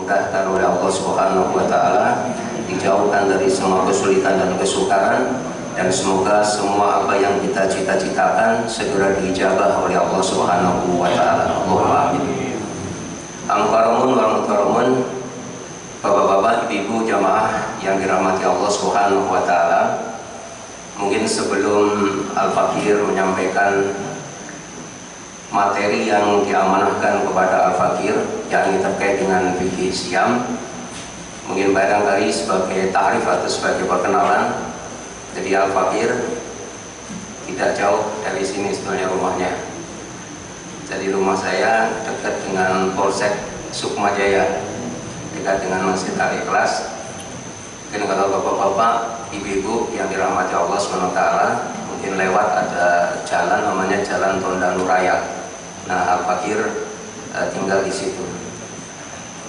dimudahkan oleh Allah Subhanahu wa taala, dijauhkan dari semua kesulitan dan kesukaran, dan semoga semua apa yang kita cita-citakan segera diijabah oleh Allah Subhanahu wa taala. Allahumma amin. Al-Mukarramun wal Mukarramun, Bapak-bapak, Ibu-ibu jamaah yang dirahmati Allah Subhanahu wa taala. Mungkin sebelum Al-Fakir menyampaikan materi yang diamanahkan kepada Al-Fakir, yakni terkait dengan fikih Syam, mungkin barangkali sebagai ta'rif atau sebagai perkenalan. Jadi Al-Fakir tidak jauh dari sini sebenarnya rumahnya. Jadi rumah saya dekat dengan Polsek Sukmajaya, dekat dengan Masjid Al-Ikhlas. Mungkin kalau bapak-bapak, ibu-ibu yang dirahmati Allah SWT, mungkin lewat ada jalan namanya Jalan Tonda Nuraya. Nah, Al-Fakir tinggal di situ.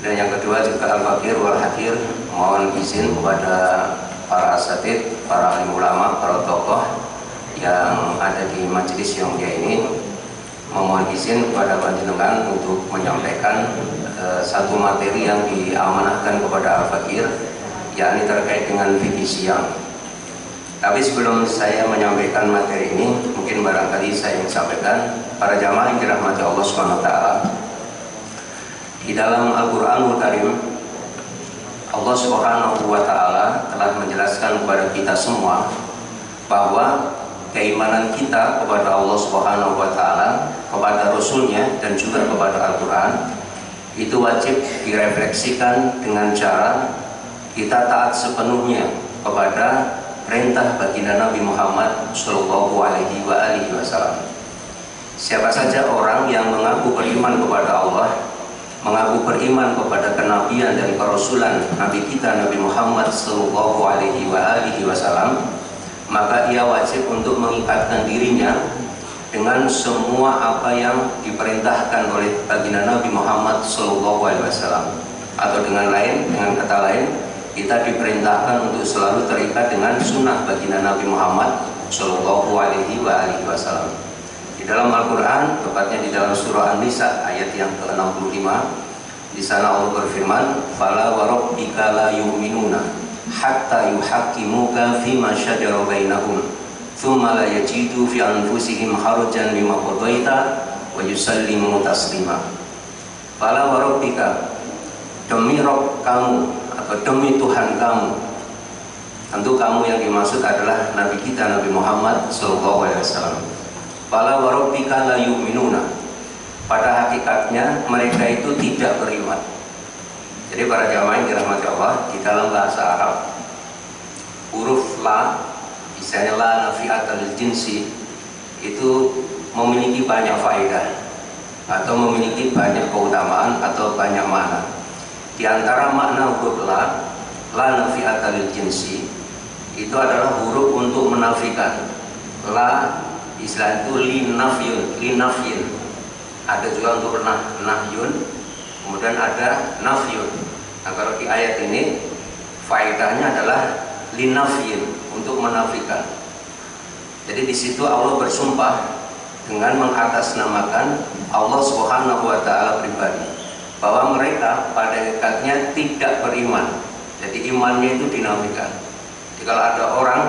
Dan yang kedua juga Al-Fakir wal Hadir mohon izin kepada para asatid, para alim ulama, para tokoh yang ada di majelis yang mulia ini, memohon izin kepada panjenengan untuk menyampaikan satu materi yang diamanahkan kepada Al-Fakir, yakni terkait dengan fikih Syam. Tapi sebelum saya menyampaikan materi ini, mungkin barangkali saya ingin sampaikan para jamaah yang dirahmati Allah SWT. Di dalam Al-Quranul Karim, Allah Subhanahu wa taala telah menjelaskan kepada kita semua bahwa keimanan kita kepada Allah Subhanahu wa taala, kepada Rasulnya, dan juga kepada Al-Quran itu wajib direfleksikan dengan cara kita taat sepenuhnya kepada perintah baginda Nabi Muhammad Shallallahu Alaihi Wasallam. Siapa saja orang yang mengaku beriman kepada Allah, mengaku beriman kepada kenabian dan kerasulan Nabi kita Nabi Muhammad Shallallahu Alaihi Wasallam, maka ia wajib untuk mengikatkan dirinya dengan semua apa yang diperintahkan oleh baginda Nabi Muhammad Shallallahu Alaihi Wasallam. Atau dengan kata lain, kita diperintahkan untuk selalu terikat dengan sunnah baginda Nabi Muhammad Shallallahu Alaihi Wasallam. Di dalam Al-Quran, tepatnya di dalam surah An-Nisa ayat yang ke-65, di sana Allah berfirman, "Fala wa rabbika la yu'minuna hatta yuhaqqimuka fima shajara bainahum, tsumma la yajidu fi anfusihim harajan mimma qadaita wa yusallimu taslima." Fala wa rabbika, demi Rabb kamu atau demi Tuhan kamu. Tentu kamu yang dimaksud adalah Nabi kita Nabi Muhammad SAW. Fala wa rabbika la yu'minuna, pada hakikatnya mereka itu tidak beriman. Jadi para jamaah yang dirahmati Allah, di dalam bahasa Arab huruf la, misalnya la nafi'atal jinsi, itu memiliki banyak faedah atau memiliki banyak keutamaan atau banyak makna. Di antara makna huruf la nafi'ata lil jinsi, itu adalah huruf untuk menafikan. La istilah itu linafyun. Ada juga untuk nahyun, kemudian ada nafyun. Nah, kalau di ayat ini faedahnya adalah linafyin, untuk menafikan. Jadi di situ Allah bersumpah dengan mengatasnamakan Allah Subhanahu wa taala pribadi, bahwa mereka pada hakikatnya tidak beriman. Jadi imannya itu dinafikan. Jadi kalau ada orang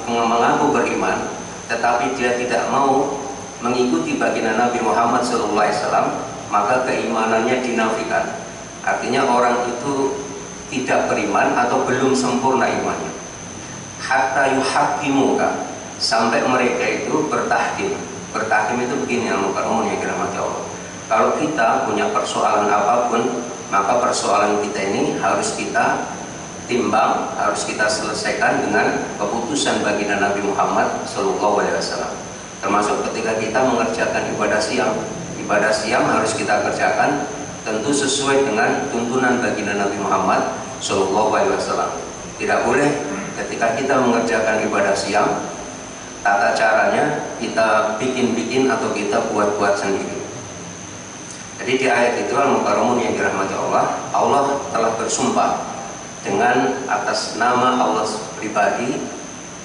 mengaku beriman, tetapi dia tidak mau mengikuti baginda Nabi Muhammad SAW, maka keimanannya dinafikan. Artinya orang itu tidak beriman atau belum sempurna imannya. Hatta yuhaqqimuka, sampai mereka itu bertahkim. Bertahkim itu begini, yang mukarramun yang dirahmati Allah. Kalau kita punya persoalan apapun, maka persoalan kita ini harus kita timbang, harus kita selesaikan dengan keputusan baginda Nabi Muhammad SAW. Termasuk ketika kita mengerjakan ibadah Syam. Ibadah Syam harus kita kerjakan tentu sesuai dengan tuntunan baginda Nabi Muhammad SAW. Tidak boleh ketika kita mengerjakan ibadah Syam, tata caranya kita bikin-bikin atau kita buat-buat sendiri. Jadi di ayat itu Al-Mukarramun yang dirahmati Allah, Allah telah bersumpah dengan atas nama Allah pribadi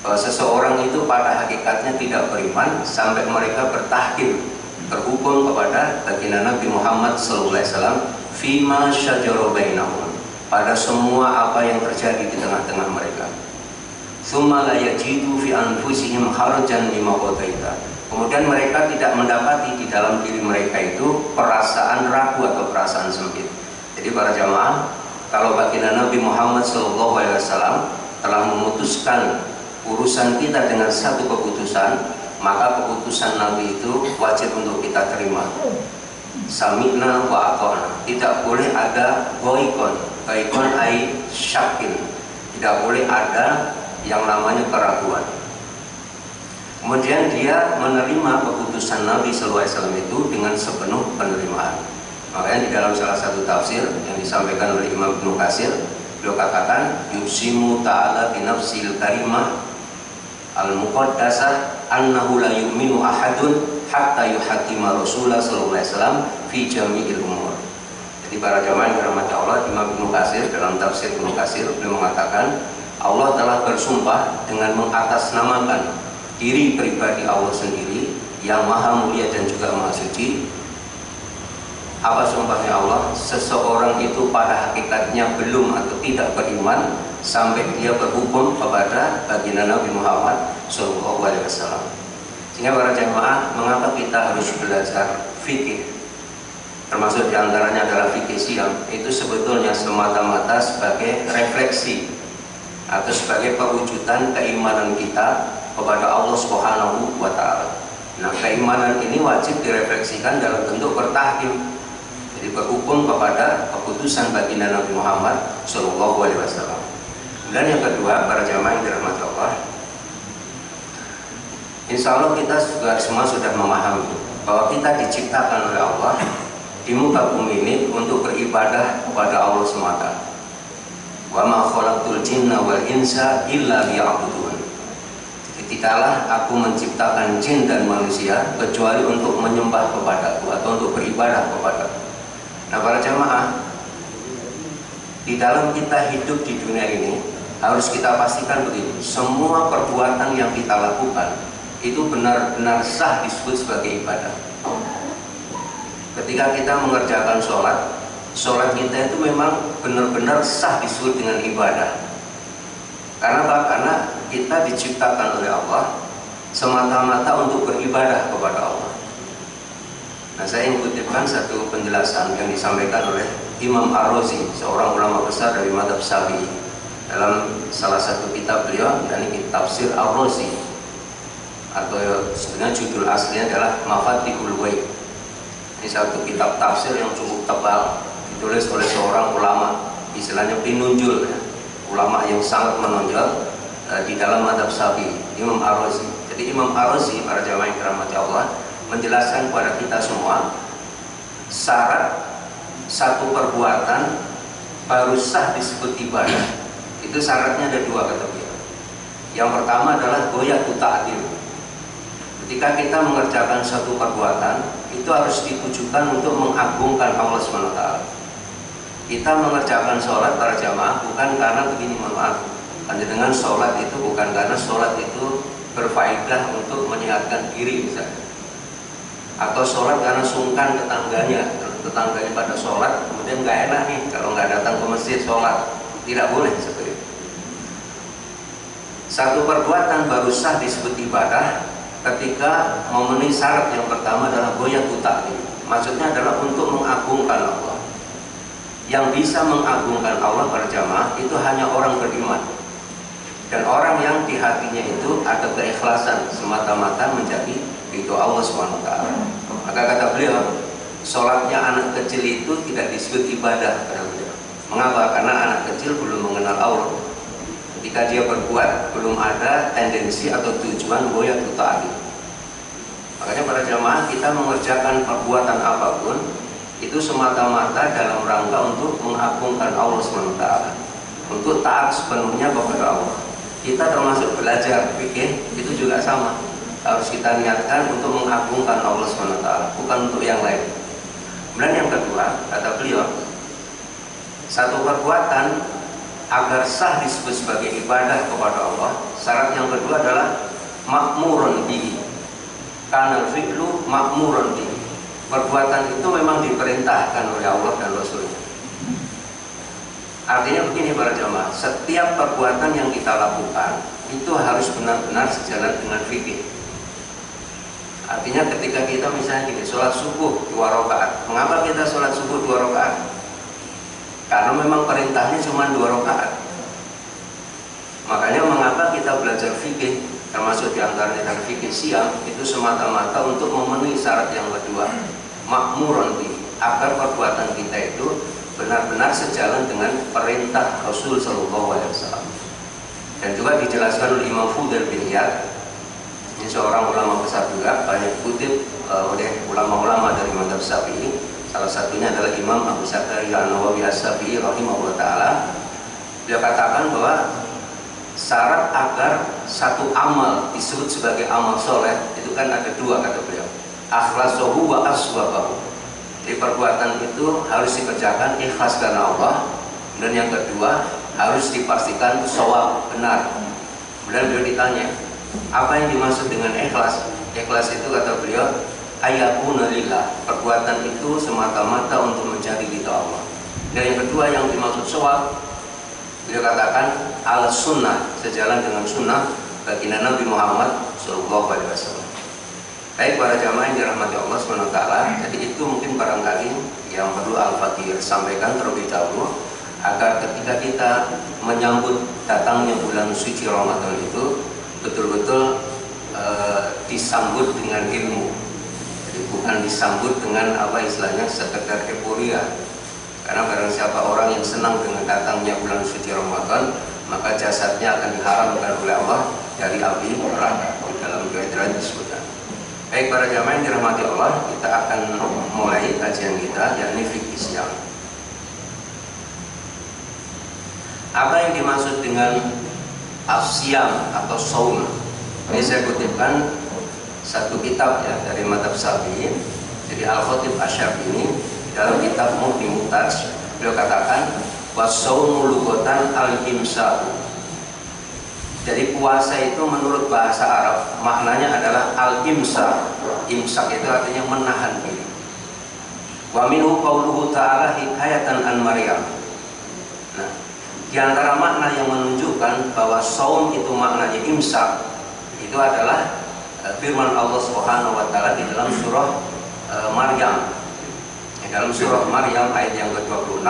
bahwa seseorang itu pada hakikatnya tidak beriman sampai mereka bertahkim, berhukum kepada baginda Nabi Muhammad SAW fima syajara bainahum, pada semua apa yang terjadi di tengah-tengah mereka. Tsumma la yajidu fi anfusihim harajan mimma qadaita. Kemudian mereka tidak mendapati di dalam diri mereka itu perasaan ragu atau perasaan sempit. Jadi para jamaah, kalau baginda Nabi Muhammad SAW telah memutuskan urusan kita dengan satu keputusan, maka keputusan Nabi itu wajib untuk kita terima. Sami'na wa ata'na. Tidak boleh ada goikon. Goikon ai syakin. Tidak boleh ada yang namanya keraguan. Kemudian dia menerima keputusan Nabi SAW itu dengan sepenuh penerimaan. Makanya di dalam salah satu tafsir yang disampaikan oleh Imam Ibnu Katsir, beliau katakan yusimu ta'ala bi nafsil karimah al-muqaddasah annahu la yu'minu ahadun hatta yuhakima Rasulullah sallallahu alaihi wasallam fi jami'il umur. Jadi para jamaah yang dirahmati Allah, Imam Ibnu Katsir dalam tafsir Ibnu Katsir beliau mengatakan Allah telah bersumpah dengan mengatasnamakan diri pribadi Allah sendiri yang maha mulia dan juga maha suci. Apa sumpahnya Allah? Seseorang itu pada hakikatnya belum atau tidak beriman sampai dia berhukum kepada baginda Nabi Muhammad SAW. Sehingga para jamaah, mengapa kita harus belajar fikih? Termasuk diantaranya adalah fikih siam. Itu sebetulnya semata-mata sebagai refleksi atau sebagai perwujudan keimanan kita kepada Allah Subhanahu wa Ta'ala. Nah, keimanan ini wajib direfleksikan dalam bentuk bertahkim. Jadi berhukum kepada keputusan baginda Nabi Muhammad SAW. Dan yang kedua, para jamaah yang dirahmati Allah, insya Allah kita juga semua sudah memahami bahwa kita diciptakan oleh Allah di muka bumi ini untuk beribadah kepada Allah semata. Wa ma khalaqtul jinna wal insa illa liya'budun. Tidaklah aku menciptakan jin dan manusia kecuali untuk menyembah kepadaku atau untuk beribadah kepadaku. Nah para jamaah, di dalam kita hidup di dunia ini harus kita pastikan begini, semua perbuatan yang kita lakukan itu benar-benar sah disebut sebagai ibadah. Ketika kita mengerjakan sholat kita itu memang benar-benar sah disebut dengan ibadah. Karena apa? Karena kita diciptakan oleh Allah semata-mata untuk beribadah kepada Allah. Nah, saya ingin kutipkan satu penjelasan yang disampaikan oleh Imam Ar-Razi, seorang ulama besar dari mazhab Syafi'i. Dalam salah satu kitab beliau, yakni Tafsir Ar-Razi, atau sebenarnya judul aslinya adalah Mafatihul Ghaib. Ini satu kitab tafsir yang cukup tebal, ditulis oleh seorang ulama, istilahnya pinunjul, ya. Ulama yang sangat menonjol di dalam mazhab Syafi'i, Imam Ar-Razi. Jadi Imam Ar-Razi, para jamaah yang dirahmati Allah, menjelaskan kepada kita semua syarat satu perbuatan baru sah disebut ibadah. Itu syaratnya ada dua, kata beliau. Yang pertama adalah goyatu ta'dil. Ketika kita mengerjakan satu perbuatan, itu harus ditujukan untuk mengagungkan Allah SWT. Kita mengerjakan sholat para jamaah bukan karena begini, mohon maaf, hanya dengan sholat itu bukan karena sholat itu berfaedah untuk menyehatkan diri misalnya, atau sholat karena sungkan tetangganya pada sholat, kemudian nggak enak nih kalau nggak datang ke masjid sholat. Tidak boleh seperti itu. Satu perbuatan baru sah disebut ibadah ketika memenuhi syarat. Yang pertama adalah goyatu ta'dil. Maksudnya adalah untuk mengagungkan Allah. Yang bisa mengagungkan Allah para jamaah itu hanya orang beriman dan orang yang di hatinya itu ada keikhlasan semata-mata menjadi itu Allah SWT. Maka kata beliau, sholatnya anak kecil itu tidak disebut ibadah, kata beliau. Mengapa? Karena anak kecil belum mengenal Allah. Ketika dia berbuat, belum ada tendensi atau tujuan goyatu ta'dil. Makanya para jamaah, kita mengerjakan perbuatan apapun itu semata-mata dalam rangka untuk mengagungkan Allah SWT, untuk taat sepenuhnya kepada Allah. Kita termasuk belajar fikih itu juga sama. Harus kita niatkan untuk mengagungkan Allah SWT, bukan untuk yang lain. Kemudian yang kedua, kata beliau, satu perbuatan agar sah disebut sebagai ibadah kepada Allah, syarat yang kedua adalah makmurun bihi. Kanal fi'lu makmurun bihi. Perbuatan itu memang diperintahkan oleh Allah dan Rasul. Artinya begini para jamaah, setiap perbuatan yang kita lakukan itu harus benar-benar sejalan dengan fikih. Artinya ketika kita misalnya gini, sholat subuh 2 rakaat. Mengapa kita sholat subuh 2 rakaat? Karena memang perintahnya cuma 2 rakaat. Makanya mengapa kita belajar fikih, termasuk diantaranya dari fikih siang, itu semata-mata untuk memenuhi syarat yang kedua, makmuron bi, agar perbuatan kita itu benar-benar sejalan dengan perintah Rasul Shallallahu Alaihi Wasallam. Dan juga dijelaskan oleh Imam Fudail bin Iyad, ini seorang ulama besar juga, banyak kutip oleh ulama-ulama dari mazhab Syafi'i. Salah satunya adalah Imam Abu Zakaria An-Nawawi As-Syafi'i rahimahullah taala. Dia katakan bahwa syarat agar satu amal disebut sebagai amal soleh itu kan ada 2, kata beliau, akhlasuhu wa aswabahu. Jadi perbuatan itu harus dikerjakan ikhlas karena Allah, dan yang kedua harus dipastikan shawab, benar. Kemudian beliau ditanya, apa yang dimaksud dengan ikhlas? Ikhlas itu, kata beliau, ayakuna lillah, perbuatan itu semata-mata untuk mencari ridha Allah. Dan yang kedua yang dimaksud shawab, beliau katakan al sunnah, sejalan dengan sunnah baginda Nabi Muhammad SAW. Baik para jamaah yang dirahmati Allah SWT, jadi itu mungkin barangkali yang perlu Al-Fakir sampaikan terlebih dahulu, agar ketika kita menyambut datangnya bulan suci Ramadan itu betul-betul disambut dengan ilmu. Jadi bukan disambut dengan apa istilahnya sekedar euforia. Karena barang siapa orang yang senang dengan datangnya bulan suci Ramadan, maka jasadnya akan diharamkan oleh Allah dari api neraka. Di dalam riwayat disebutkan. Baik para jamaah yang dirahmati Allah, kita akan mulai kajian kita, yakni fikih siang. Apa yang dimaksud dengan as-siyam atau saum? Ini saya kutipkan satu kitab ya dari mazhab Syafi'i. Jadi Al-Khatib Asy-Syafi'i dalam kitab Muhdi Muhtaj, beliau katakan was-saumu lughatan al-imsak. Jadi puasa itu menurut bahasa Arab maknanya adalah al-imsak. Imsak itu artinya menahan diri. Wa minhu qauluhu ta'ala hikayatan an Maryam. Nah, di antara makna yang menunjukkan bahwa saum itu maknanya imsak, itu adalah firman Allah Subhanahu wa taala di dalam surah Maryam. Di dalam surah Maryam ayat yang ke-26,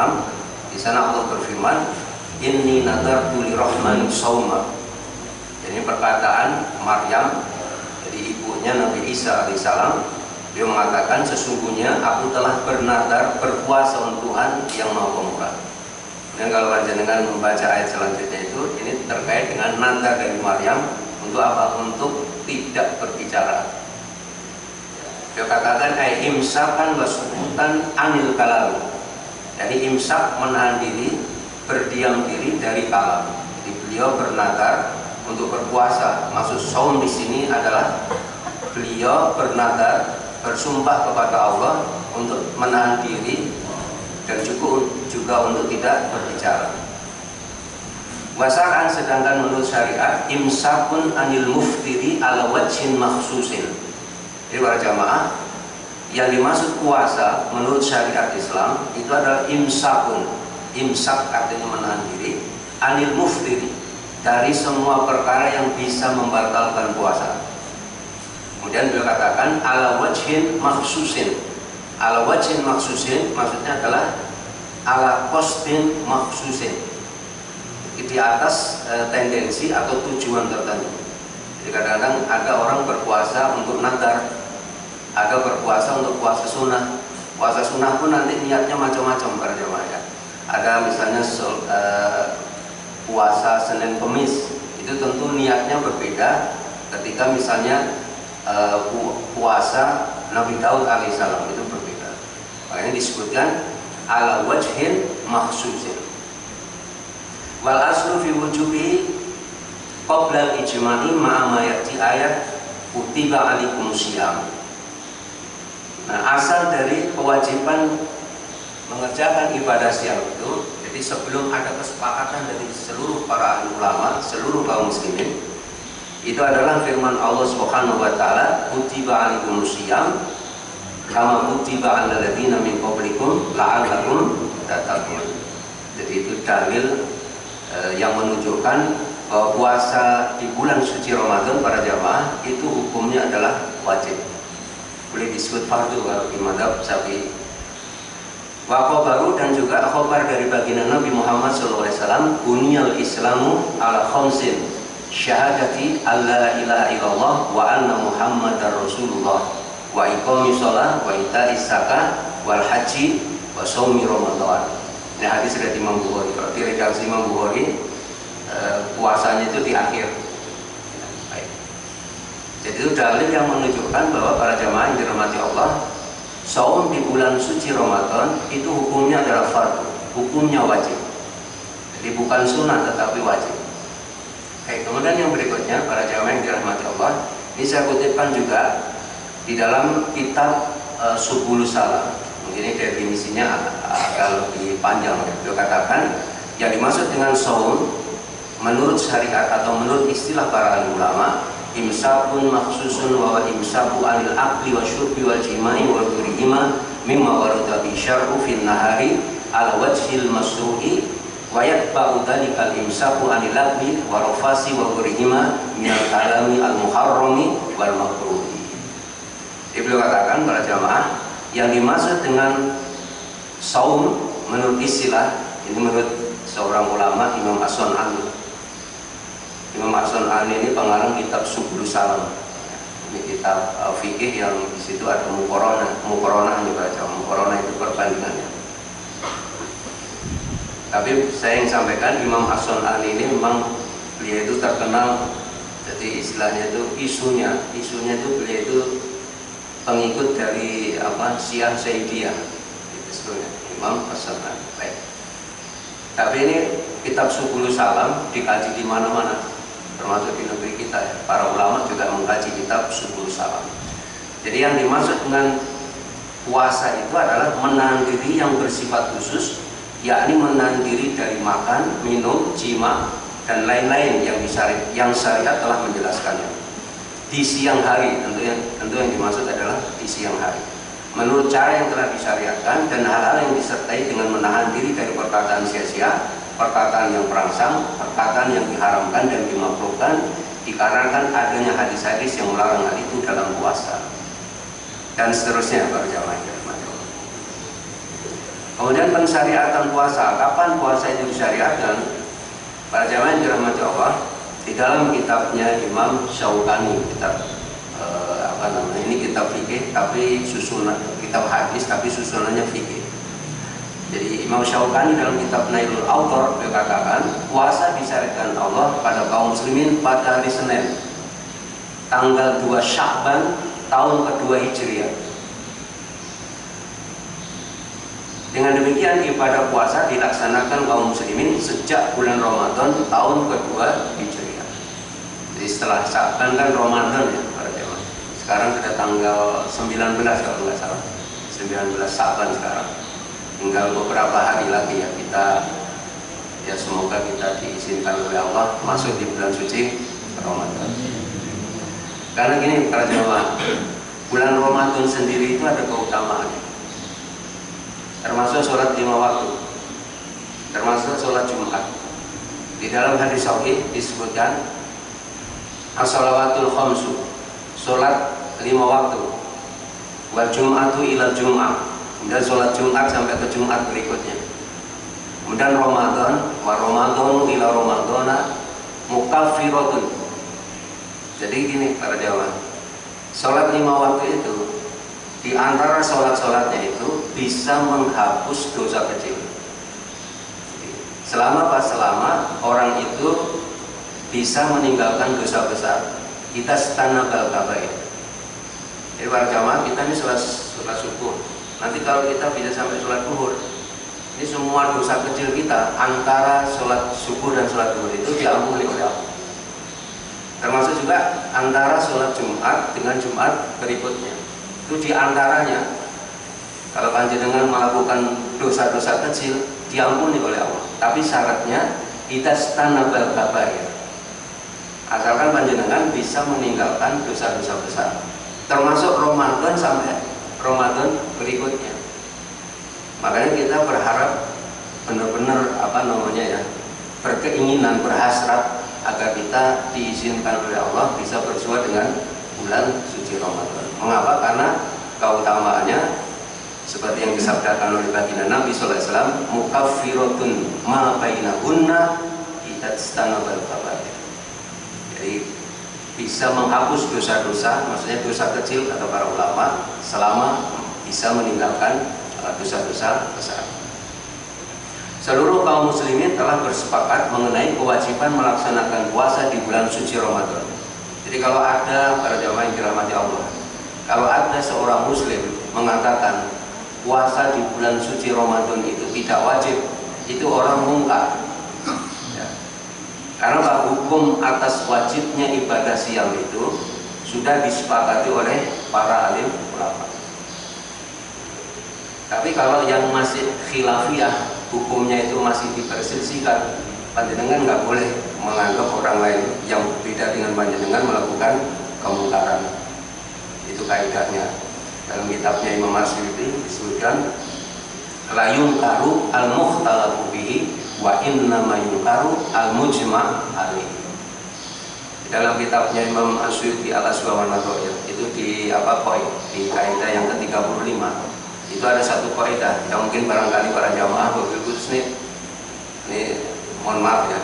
di sana Allah berfirman, "Inni nadartu lirahmani shauma." Ini perkataan Maryam, jadi ibunya Nabi Isa alaihissalam. Dia mengatakan, sesungguhnya aku telah bernadar berpuasa untuk Tuhan yang Maha Pemurah. Dan kalau panjenengan membaca ayat selanjutnya itu, ini terkait dengan nadar dari Maryam untuk apa? Untuk tidak berbicara. Dia katakan imsakan wa sukutan anil kalam. Jadi imsak menahan diri, berdiam diri dari kalam. Jadi beliau bernadar untuk berpuasa. Maksud saum di sini adalah beliau bernadar, bersumpah kepada Allah untuk menahan diri dan juga untuk tidak berbicara. Wasa'an, sedangkan menurut syariat imsakun anil muftiri ala wajhin makhsusin. Jadi para jamaah, yang dimaksud puasa menurut syariat Islam itu adalah imsakun. Imsak artinya menahan diri, anil muftiri, dari semua perkara yang bisa membatalkan puasa. Kemudian beliau katakan ala wajhin makhsusin. Ala wajhin makhsusin maksudnya adalah ala qasdin makhsusin. Di atas tendensi atau tujuan tertentu. Jadi kadang-kadang ada orang berpuasa untuk nadar, ada berpuasa untuk puasa sunnah. Puasa sunnah pun nanti niatnya macam-macam para jemaah ya. Ada misalnya puasa Senin Kemis, itu tentu niatnya berbeda ketika misalnya puasa Nabi Daud alaihissalam, itu berbeda. Makanya disebutkan ala wajhin makhsusin. Wal aslu fi wujubi qabla al-ijma'i ma'a ma ya'ti ayat kutiba alaikum syiyam. Nah, asal dari kewajiban mengerjakan ibadah siang itu, jadi sebelum ada kesepakatan dari seluruh para ahli ulama, seluruh kaum muslimin, itu adalah firman Allah Subhanahu wa taala, kutiba alaikumus syiyam kama kutiba alal ladzina min qablikum la'allakum tattaqun. Jadi itu itu dalil yang menunjukkan bahwa puasa di bulan suci Ramadan para jamaah itu hukumnya adalah wajib. Boleh disebut fardu kalau di mazhab Syafi'i. Wa baru dan juga khabar dari baginda Nabi Muhammad SAW, buniyal Islamu ala khamsin, syahadati alla ilaha illallah wa anna Muhammadar Rasulullah, wa iqamis shalah wa ita'is zakah wal haji wa shaumi Ramadan. Ini hadis dari Imam Bukhari. Kalau di redaksi Imam Bukhari, puasanya itu di akhir. Baik. Jadi itu dalil yang menunjukkan bahwa para jamaah yang dirahmati Allah, saum di bulan suci Ramadan itu hukumnya adalah fardu, hukumnya wajib. Jadi bukan sunnah tetapi wajib. Oke, kemudian yang berikutnya para jamaah yang dirahmati Allah, ini saya kutipkan juga di dalam kitab Subulus Salam. Ini definisinya agak lebih panjang. Beliau katakan yang dimaksud dengan saum menurut syariat atau menurut istilah para ulama, imsakun maksusun wa imsaku anil akli wa syurbi wal jimai wa durihima mimma warada bi syar'u fil nahari ala wajhil masru'i wa yatba'u dhalikal imsaku anil akli wa rafasi wa durihima minal kalami al muharrami wal makruhi. Beliau katakan para jamaah, yang dimaksud dengan saum menurut istilah ini menurut seorang ulama, Imam As-Sun'ani. Imam As-Sun'ani ini pengarang kitab Subulus Salam. Ini kitab fikih yang di situ ada muqaranah dibaca. Muqaranah itu perbandingannya. Tapi saya yang sampaikan Imam As-Sun'ani ini memang beliau itu terkenal, jadi istilahnya itu isunya itu beliau itu pengikut dari Syiah Zaidiyah, itu sebetulnya Imam As-Sun'ani. Baik. Tapi ini kitab Subulus Salam dikaji di mana-mana, termasuk di negeri kita ya. Para ulama juga mengkaji kitab Subulus Salam. Jadi yang dimaksud dengan puasa itu adalah menahan diri yang bersifat khusus, yakni menahan diri dari makan, minum, jima dan lain-lain yang syariat telah menjelaskannya. Di siang hari, tentu yang dimaksud adalah di siang hari menurut cara yang telah disyariatkan, dan hal-hal yang disertai dengan menahan diri dari perkataan sia-sia, perkataan yang merangsang, perkataan yang diharamkan dan dimakruhkan, dikarenakan adanya hadis-hadis yang melarang hal itu dalam puasa, dan seterusnya para jamaah. Kemudian pensyariatan puasa, kapan puasa itu disyariatkan? Para jamaah yang dirahmati Allah, di dalam kitabnya Imam Syaukani, kitab ini kitab fikih tapi susunan kitab hadis tapi susunannya fikih. Jadi Imam Syaukani dalam kitab Nailul Awtar beliau katakan puasa disyariatkan Allah pada kaum muslimin pada hari Senin tanggal 2 Sya'ban tahun kedua Hijriah. Dengan demikian ibadah puasa dilaksanakan kaum muslimin sejak bulan Ramadan tahun kedua Hijriah. Jadi setelah Sya'ban kan Ramadan ya para jemaah. Sekarang sudah tanggal 19 kalau nggak salah, 19 Sya'ban sekarang. Tinggal beberapa hari lagi ya semoga kita diizinkan oleh Allah masuk di bulan suci Ramadan. Karena gini para jemaah, bulan Ramadan sendiri itu ada keutamaannya, termasuk sholat 5 waktu, termasuk sholat Jumat. Di dalam hadis sahih disebutkan as-shalawatul khamsu, sholat 5 waktu, wal jum'atu ila jum'ah, kemudian sholat Jumat sampai ke Jumat berikutnya, kemudian Ramadan wa Ramadanu ila Ramadana mukaffiratun. Jadi gini para jamaah, sholat 5 waktu itu di antara sholat-sholatnya itu bisa menghapus dosa kecil. Selama orang itu bisa meninggalkan dosa besar, kita stanabal kabair. Jadi para jamaah kita ini sholat subuh. Nanti kalau kita bisa sampai sholat duhur, ini semua dosa kecil kita antara sholat subuh dan sholat duhur itu diampuni oleh Allah. Termasuk juga antara sholat Jumat dengan Jumat berikutnya. Itu diantaranya kalau panjenengan melakukan dosa-dosa kecil diampuni oleh Allah. Tapi syaratnya kita stanabal kabair. Asalkan panjenengan bisa meninggalkan dosa-dosa besar, termasuk Ramadan sampai Ramadan berikutnya. Makanya kita berharap benar-benar berkeinginan, berhasrat agar kita diizinkan oleh Allah bisa bersua dengan bulan suci Ramadan. Mengapa? Karena keutamaannya seperti yang disabdakan oleh baginda Nabi SAW, mukaffiratun ma bainahunna idza istanabal kabair. Jadi bisa menghapus dosa-dosa, maksudnya dosa kecil kata para ulama, selama bisa meninggalkan dosa-dosa besar. Seluruh kaum muslimin telah bersepakat mengenai kewajiban melaksanakan puasa di bulan suci Ramadan. Jadi kalau ada, para jamaah yang dirahmati Allah, kalau ada seorang muslim mengatakan puasa di bulan suci Ramadan itu tidak wajib, itu orang mungkar. Ya. Karena hukum atas wajibnya ibadah siam itu sudah disepakati oleh para alim ulama. Tapi kalau yang masih khilafiyah, hukumnya itu masih diperselisihkan, panjenengan nggak boleh menganggap orang lain yang berbeda dengan panjenengan melakukan kemungkaran. Itu kaidahnya. Dalam kitabnya Imam Asy'ari disebutkan la yunkaru al-mukhtalafu bihi wa innama yunkaru al-mujma' alaihi. Dalam kitabnya Imam Asy'ari Al-Aswa wa Nadhair itu di di kaidah yang ke-35 itu ada satu kaidah yang mungkin barangkali para jamaah wabil khusus ini mohon maaf ya,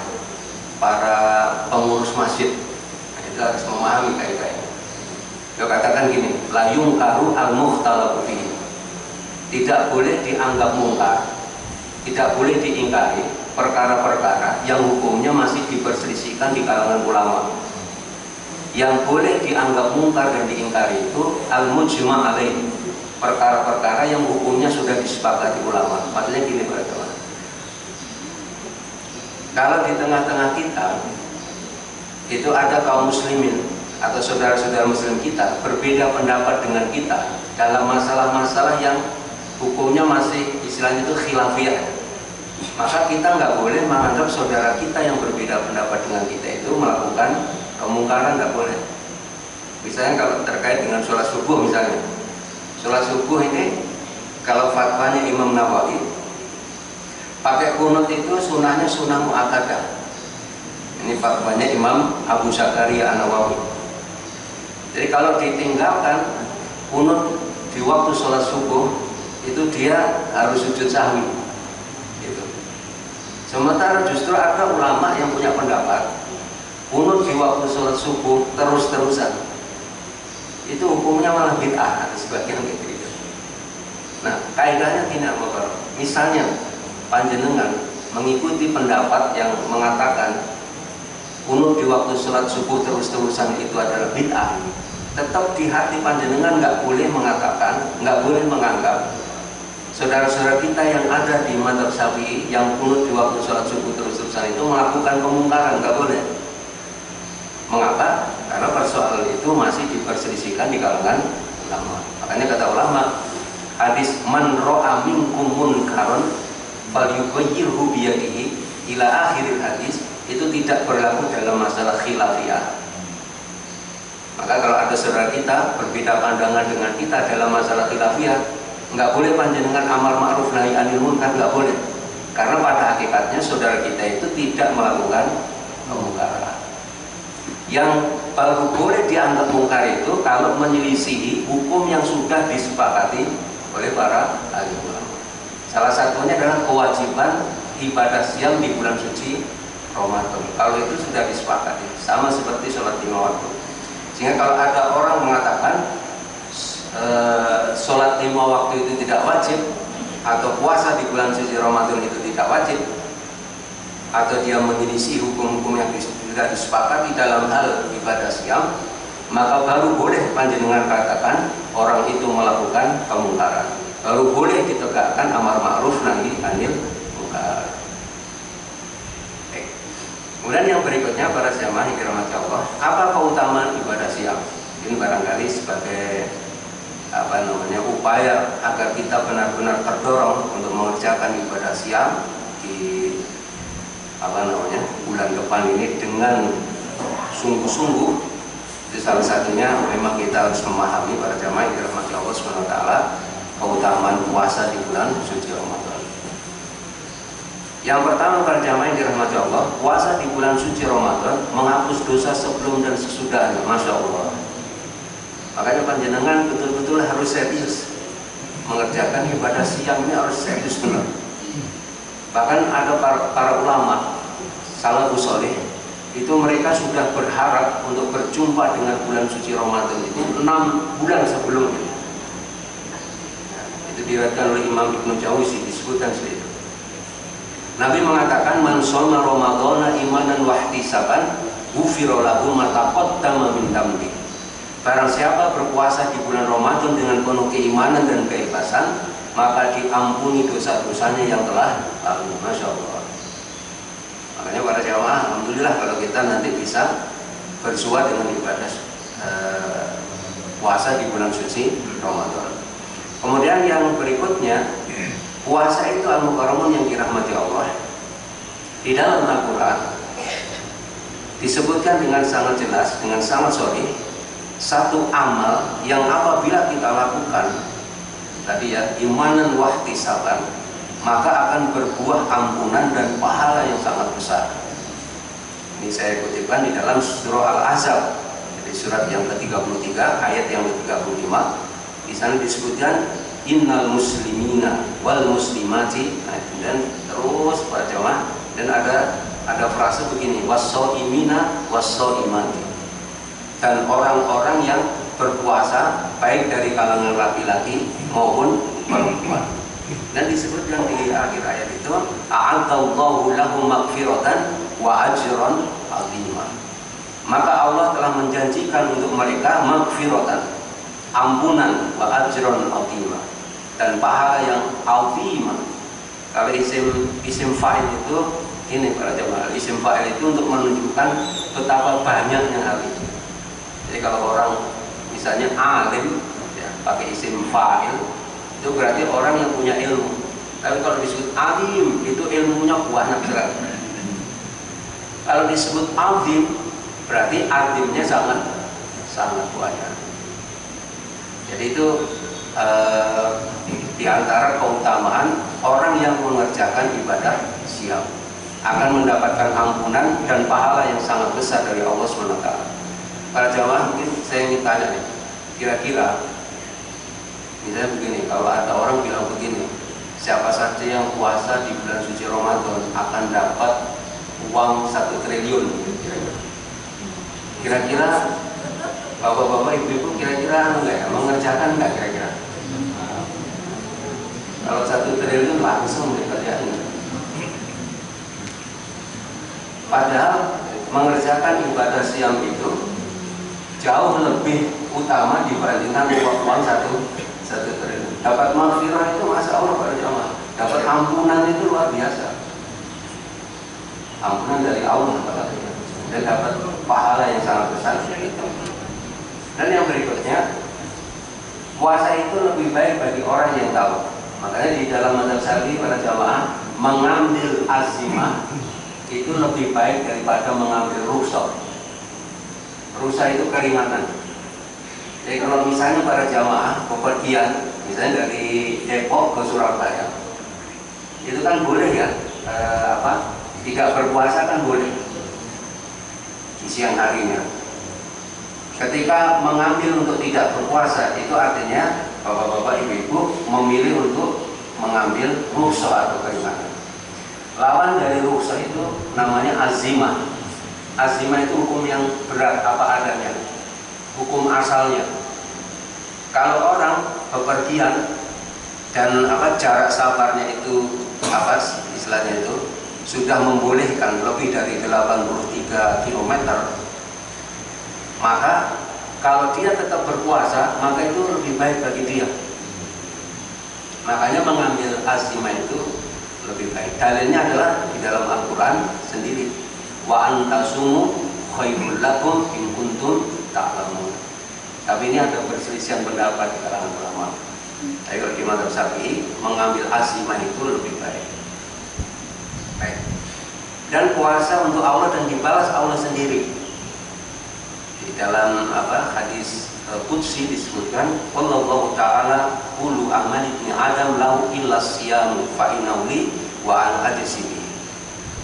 para pengurus masjid itu harus memahami kaidah ini. Dia katakan gini, la yunkaru al-mukhtalafu fihi. Tidak boleh dianggap mungkar, tidak boleh diingkari perkara-perkara yang hukumnya masih diperselisihkan di kalangan ulama. Yang boleh dianggap mungkar dan diingkari itu al-mujma' alaihi, perkara-perkara yang hukumnya sudah disepakati ulama. Maksudnya gini para teman, kalau di tengah-tengah kita itu ada kaum muslimin atau saudara-saudara muslim kita berbeda pendapat dengan kita dalam masalah-masalah yang hukumnya masih istilahnya itu khilafiyah, maka kita nggak boleh menganggap saudara kita yang berbeda pendapat dengan kita itu melakukan kemungkaran, nggak boleh. Misalnya kalau terkait dengan sholat subuh misalnya, sholat subuh ini kalau fatwanya Imam Nawawi pakai kunut itu sunahnya sunah mu'akkadah. Ini fatwanya Imam Abu Zakaria An-Nawawi. Jadi kalau ditinggalkan kunut di waktu sholat subuh itu dia harus sujud sahwi gitu. Sementara justru ada ulama yang punya pendapat kunut di waktu sholat subuh terus-terusan itu hukumnya malah bid'ah, ada sebagian gitu. Nah, kaidahnya tidak apa. Misalnya panjenengan mengikuti pendapat yang mengatakan kunut di waktu sholat subuh terus-terusan itu adalah bid'ah, tetap di hati panjenengan nggak boleh mengatakan, nggak boleh menganggap saudara-saudara kita yang ada di mazhab Syafi'i yang kunut di waktu sholat subuh terus-terusan itu melakukan kemungkaran, nggak boleh. Mengapa? Karena persoalan itu masih diperselisihkan di kalangan ulama. Makanya kata ulama, hadis man ro'a minkum munkaron falyughayyirhu biyadihi ila akhiril hadis itu tidak berlaku dalam masalah khilafiyah. Maka kalau ada saudara kita berbeda pandangan dengan kita dalam masalah khilafiyah, nggak boleh panjenengan amar ma'ruf nahi anil munkar, nggak boleh. Karena pada hakikatnya saudara kita itu tidak melakukan kemungkaran. Yang baru boleh dianggap mungkar itu kalau menyelisihi hukum yang sudah disepakati oleh para ahli ulama. Salah satunya adalah kewajiban ibadah siam di bulan suci Ramadan. Kalau itu sudah disepakati, sama seperti sholat lima waktu. Sehingga kalau ada orang mengatakan sholat lima waktu itu tidak wajib, atau puasa di bulan suci Ramadan itu tidak wajib, atau dia menyelisih hukum-hukum yang sudah disepakati dalam hal ibadah siam, maka baru boleh panjenengan katakan orang itu melakukan kemungkaran, baru boleh ditegakkan amar ma'ruf nahi anil munkar. Kemudian yang berikutnya para jamaah yang dirahmati Allah, apa keutamaan ibadah siam? Ini barangkali sebagai upaya agar kita benar-benar terdorong untuk mengerjakan ibadah siam di bulan depan ini dengan sungguh-sungguh. Itu salah satunya memang kita harus memahami para jamaah yang dirahmati Allah SWT keutamaan puasa di bulan suci Ramadan. Yang pertama para jamaah yang dirahmati Allah, puasa di bulan suci Ramadan menghapus dosa sebelum dan sesudahnya. Masya Allah. Makanya panjenengan betul-betul harus serius mengerjakan ibadah siang ini, harus serius benar. Bahkan ada para ulama salafus saleh itu mereka sudah berharap untuk berjumpa dengan bulan suci Ramadan itu 6 bulan sebelumnya. Itu diriwayatkan oleh Imam Ibnu Jauzi, disebutkan seperti itu. Nabi mengatakan man shoma ramadhana imanan wa ihtisaban ghufira lahu ma taqaddama min dhanbi. Barang siapa berpuasa di bulan Ramadan dengan penuh keimanan dan keikhlasan, maka diampuni dosa-dosanya yang telah lalu. Masya Allah. Makanya para jamaah, alhamdulillah kalau kita nanti bisa bersua dengan ibadah puasa di bulan suci Ramadan. Kemudian yang berikutnya, puasa itu al-mukarramun yang dirahmati Allah. Di dalam Al-Quran disebutkan dengan sangat jelas, dengan sangat sharih, satu amal yang apabila kita lakukan tadi ya, imanan wahtisaban, maka akan berbuah ampunan dan pahala yang sangat besar. Ini saya kutipkan di dalam surah Al-Ahzab, jadi surat yang ke-33 ayat yang ke-35. Di sana disebutkan innal muslimina wal muslimati, dan terus para jamaah, dan ada frase begini, was-shaimina was-shaimati, dan orang-orang yang berpuasa baik dari kalangan laki-laki maupun perempuan. Dan disebutkan di akhir ayat itu, a'adallahu lahum maghfiratan wa ajran 'azima. Maka Allah telah menjanjikan untuk mereka maghfiratan, ampunan, wa ajran 'azima, dan pahala yang 'azima. Kalau isim fa'il itu ini para jemaah, isim fa'il itu untuk menunjukkan betapa banyaknya hal itu. Jadi kalau orang misalnya alim ya, pakai isim fa'il, itu berarti orang yang punya ilmu. Tapi kalau disebut alim, itu ilmunya banyak sekali. Kalau disebut azim, berarti azimnya sangat banyak. Jadi itu di antara keutamaan orang yang mengerjakan ibadah siang akan mendapatkan ampunan dan pahala yang sangat besar dari Allah SWT. Para jamaah, mungkin saya ingin tanya nih, kira-kira misalnya begini, kalau ada orang bilang begini, siapa saja yang puasa di bulan suci Ramadan akan dapat uang 1 triliun. Kira-kira bapak-bapak, ibu-ibu kira-kira mengerjakan nggak kira-kira? Kalau 1 triliun langsung dikerjain. Padahal mengerjakan ibadah siang itu jauh lebih utama dibandingkan uang 1 triliun. Dapat maghfirah itu masya Allah para jamaah. Dapat ampunan itu luar biasa. Ampunan dari Allah dan dapat pahala yang sangat besar. Dan yang berikutnya, puasa itu lebih baik bagi orang yang tahu. Makanya di dalam mazhab Syafi'i para jamaah mengambil azimah itu lebih baik daripada mengambil rukhsah. Rukhsah itu keringanan. Jadi kalau misalnya para jamaah bepergian, misalnya dari Depok ke Surabaya, itu kan boleh ya, tidak berpuasa kan boleh di siang harinya. Ketika mengambil untuk tidak berpuasa, itu artinya bapak-bapak, ibu-ibu memilih untuk mengambil rukhsah atau keringanan. Lawan dari rukhsah itu namanya azimah. Azimah itu hukum yang berat, apa adanya, hukum asalnya. Kalau orang bepergian dan jarak safarnya itu istilahnya itu sudah membolehkan lebih dari 83 km, maka kalau dia tetap berpuasa, maka itu lebih baik bagi dia. Makanya mengambil azimah itu lebih baik. Dalilnya adalah di dalam Al-Quran sendiri, wa antasumu khairul lakum in kuntum ta'lamun. Tapi ini ada perselisihan pendapat di kalangan ulama. Tapi kalau di mazhab Syafi'i mengambil azimah itu lebih baik. Baik. Dan puasa untuk Allah dan dibalas Allah sendiri. Di dalam hadis qudsi disebutkan, wallahu ta'ala kullu amali ibni adam lahu illa siyamu fa innahu li wa an ajsibi.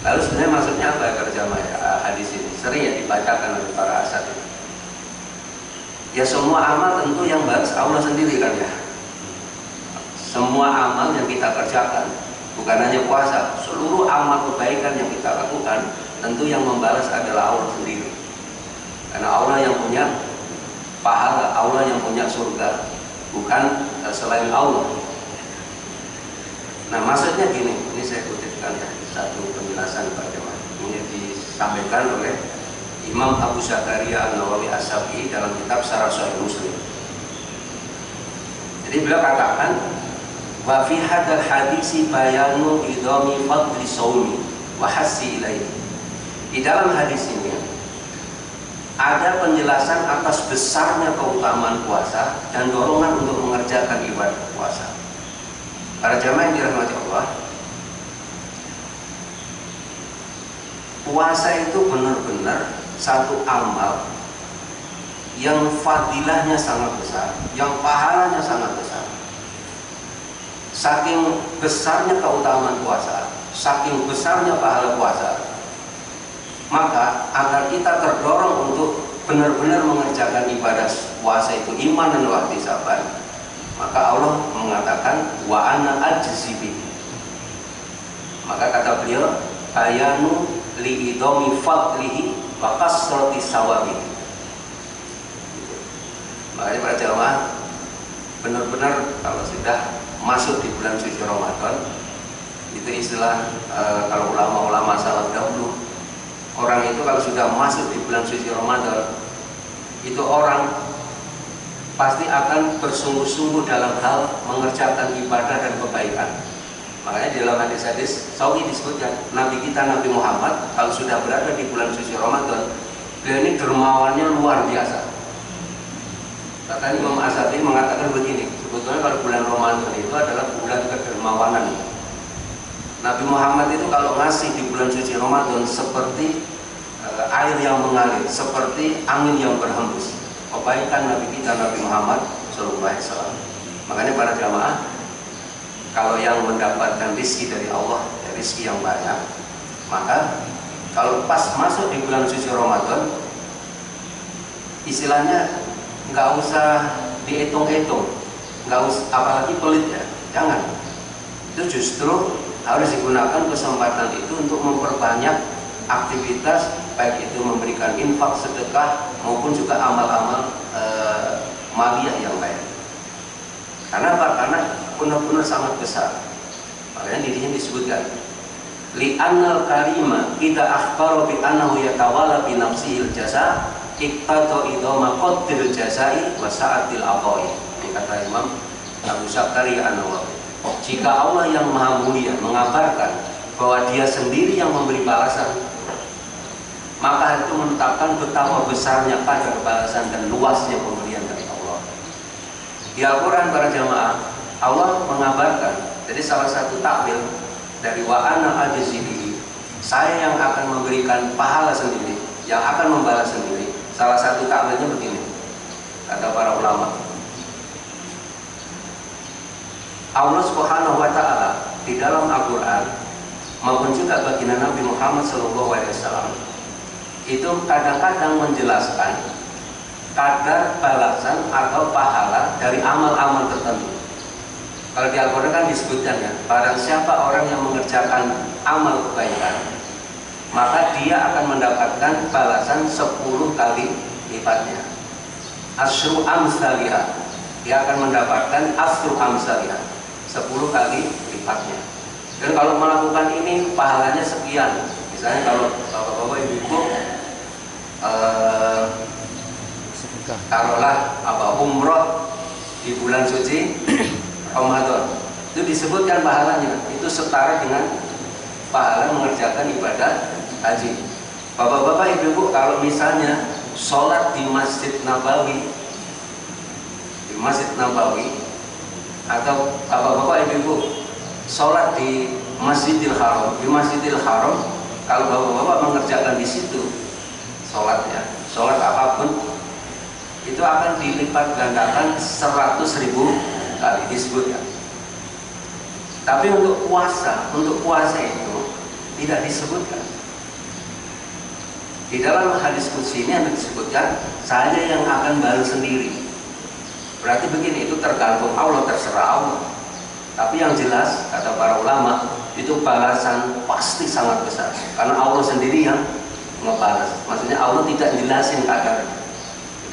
Lalu sebenarnya maksudnya apa ya terjemah hadis ini? Sering ya dibacakan oleh para asatidz. Ya semua amal tentu yang balas Allah sendiri kan ya. Semua amal yang kita kerjakan, bukan hanya puasa, seluruh amal kebaikan yang kita lakukan, tentu yang membalas adalah Allah sendiri. Karena Allah yang punya pahala, Allah yang punya surga, bukan selain Allah. Nah maksudnya gini, ini saya kutipkan ya, satu penjelasan Pak Jamal. Ini disampaikan oleh Imam Abu Zakaria An-Nawawi As-Syafi'i dalam kitab Syarah Sahih Muslim. Jadi beliau katakan, wa fi hadzal hadisi bayanu idami fadli shaumi wa hassi ilaihi. Di dalam hadis ini ada penjelasan atas besarnya keutamaan puasa dan dorongan untuk mengerjakan ibadah puasa. Para jamaah yang dirahmati Allah, puasa itu benar-benar satu amal yang fadilahnya sangat besar, yang pahalanya sangat besar. Saking besarnya keutamaan puasa, saking besarnya pahala puasa, maka agar kita terdorong untuk benar-benar mengerjakan ibadah puasa itu iman dan ihtisaban, maka Allah mengatakan wa ana ajzi bihi. Maka kata beliau, ayanu li idami fadlihi wa kasrati sawabihi. Makanya para jamaah benar-benar kalau sudah masuk di bulan suci Ramadan, itu istilah kalau ulama-ulama salaf dahulu, orang itu kalau sudah masuk di bulan suci Ramadan, itu orang pasti akan bersungguh-sungguh dalam hal mengerjakan ibadah dan kebaikan. Makanya di dalam hadis-hadis sahih disebutkan Nabi kita Nabi Muhammad kalau sudah berada di bulan suci Ramadan, beliau ini dermawannya luar biasa. Bahkan Imam As-Syafi'i mengatakan begini, sebetulnya kalau bulan Ramadan itu adalah bulan kedermawanan. Nabi Muhammad itu kalau ngasih di bulan suci Ramadan seperti air yang mengalir, seperti angin yang berhembus. Kebaikan Nabi kita Nabi Muhammad SAW. Makanya para jamaah, kalau yang mendapatkan rizki dari Allah, ya rizki yang banyak, maka kalau pas masuk di bulan suci Ramadan, istilahnya nggak usah dihitung-hitung, nggak usah, apalagi pelit ya, jangan. Itu justru harus digunakan kesempatan itu untuk memperbanyak aktivitas, baik itu memberikan infak, sedekah, maupun juga amal-amal maliyah yang lain. Karena apa? Karena benar-benar sangat besar. Makanya di sini disebutkan li'annal karima idza akhbara bi annahu yatawalla bi nafsihil jaza iqtata idama qaddil jazai wa sa'atil aqai. Ini kata Imam Abu Zakaria An-Nawawi. Jika Allah yang Maha Mulia mengabarkan bahwa Dia sendiri yang memberi balasan, maka itu menetapkan betapa besarnya kadar balasan dan luasnya pemberian dari Allah. Di Al-Quran para jamaah, Allah mengabarkan, jadi salah satu takwil dari wa ana ajzi bihi, saya yang akan memberikan pahala sendiri, yang akan membalas sendiri. Salah satu takwilnya begini, kata para ulama, Allah Subhanahu wa Ta'ala di dalam Al-Quran maupun juga baginda Nabi Muhammad SAW itu kadang-kadang menjelaskan kadar balasan atau pahala dari amal-amal tertentu. Kalau di Al-Quran kan disebutkan ya, barang siapa orang yang mengerjakan amal kebaikan, maka dia akan mendapatkan balasan 10 kali lipatnya. Asyru amsaliyah, dia akan mendapatkan asyru amsaliyah, 10 kali lipatnya. Dan kalau melakukan ini pahalanya sekian. Misalnya kalau bapak-bapak ibu-ibu taruhlah umroh di bulan suci Ramadan, itu disebutkan pahalanya itu setara dengan pahala mengerjakan ibadah haji. Bapak-bapak ibu-ibu kalau misalnya sholat di Masjid Nabawi, atau bapak-bapak ibu-ibu sholat di Masjidil Haram, kalau bapak-bapak mengerjakan di situ sholatnya, sholat apapun itu akan dilipat gandakan 100.000 kali disebutkan. Tapi untuk puasa itu Tidak disebutkan. Di dalam hadis qudsi ini yang disebutkan, saya yang akan balas sendiri. Berarti begini, itu tergantung Allah, terserah Allah. Tapi yang jelas, kata para ulama, itu balasan pasti sangat besar. Karena Allah sendiri yang ngebalas. Maksudnya Allah tidak jelasin kadar.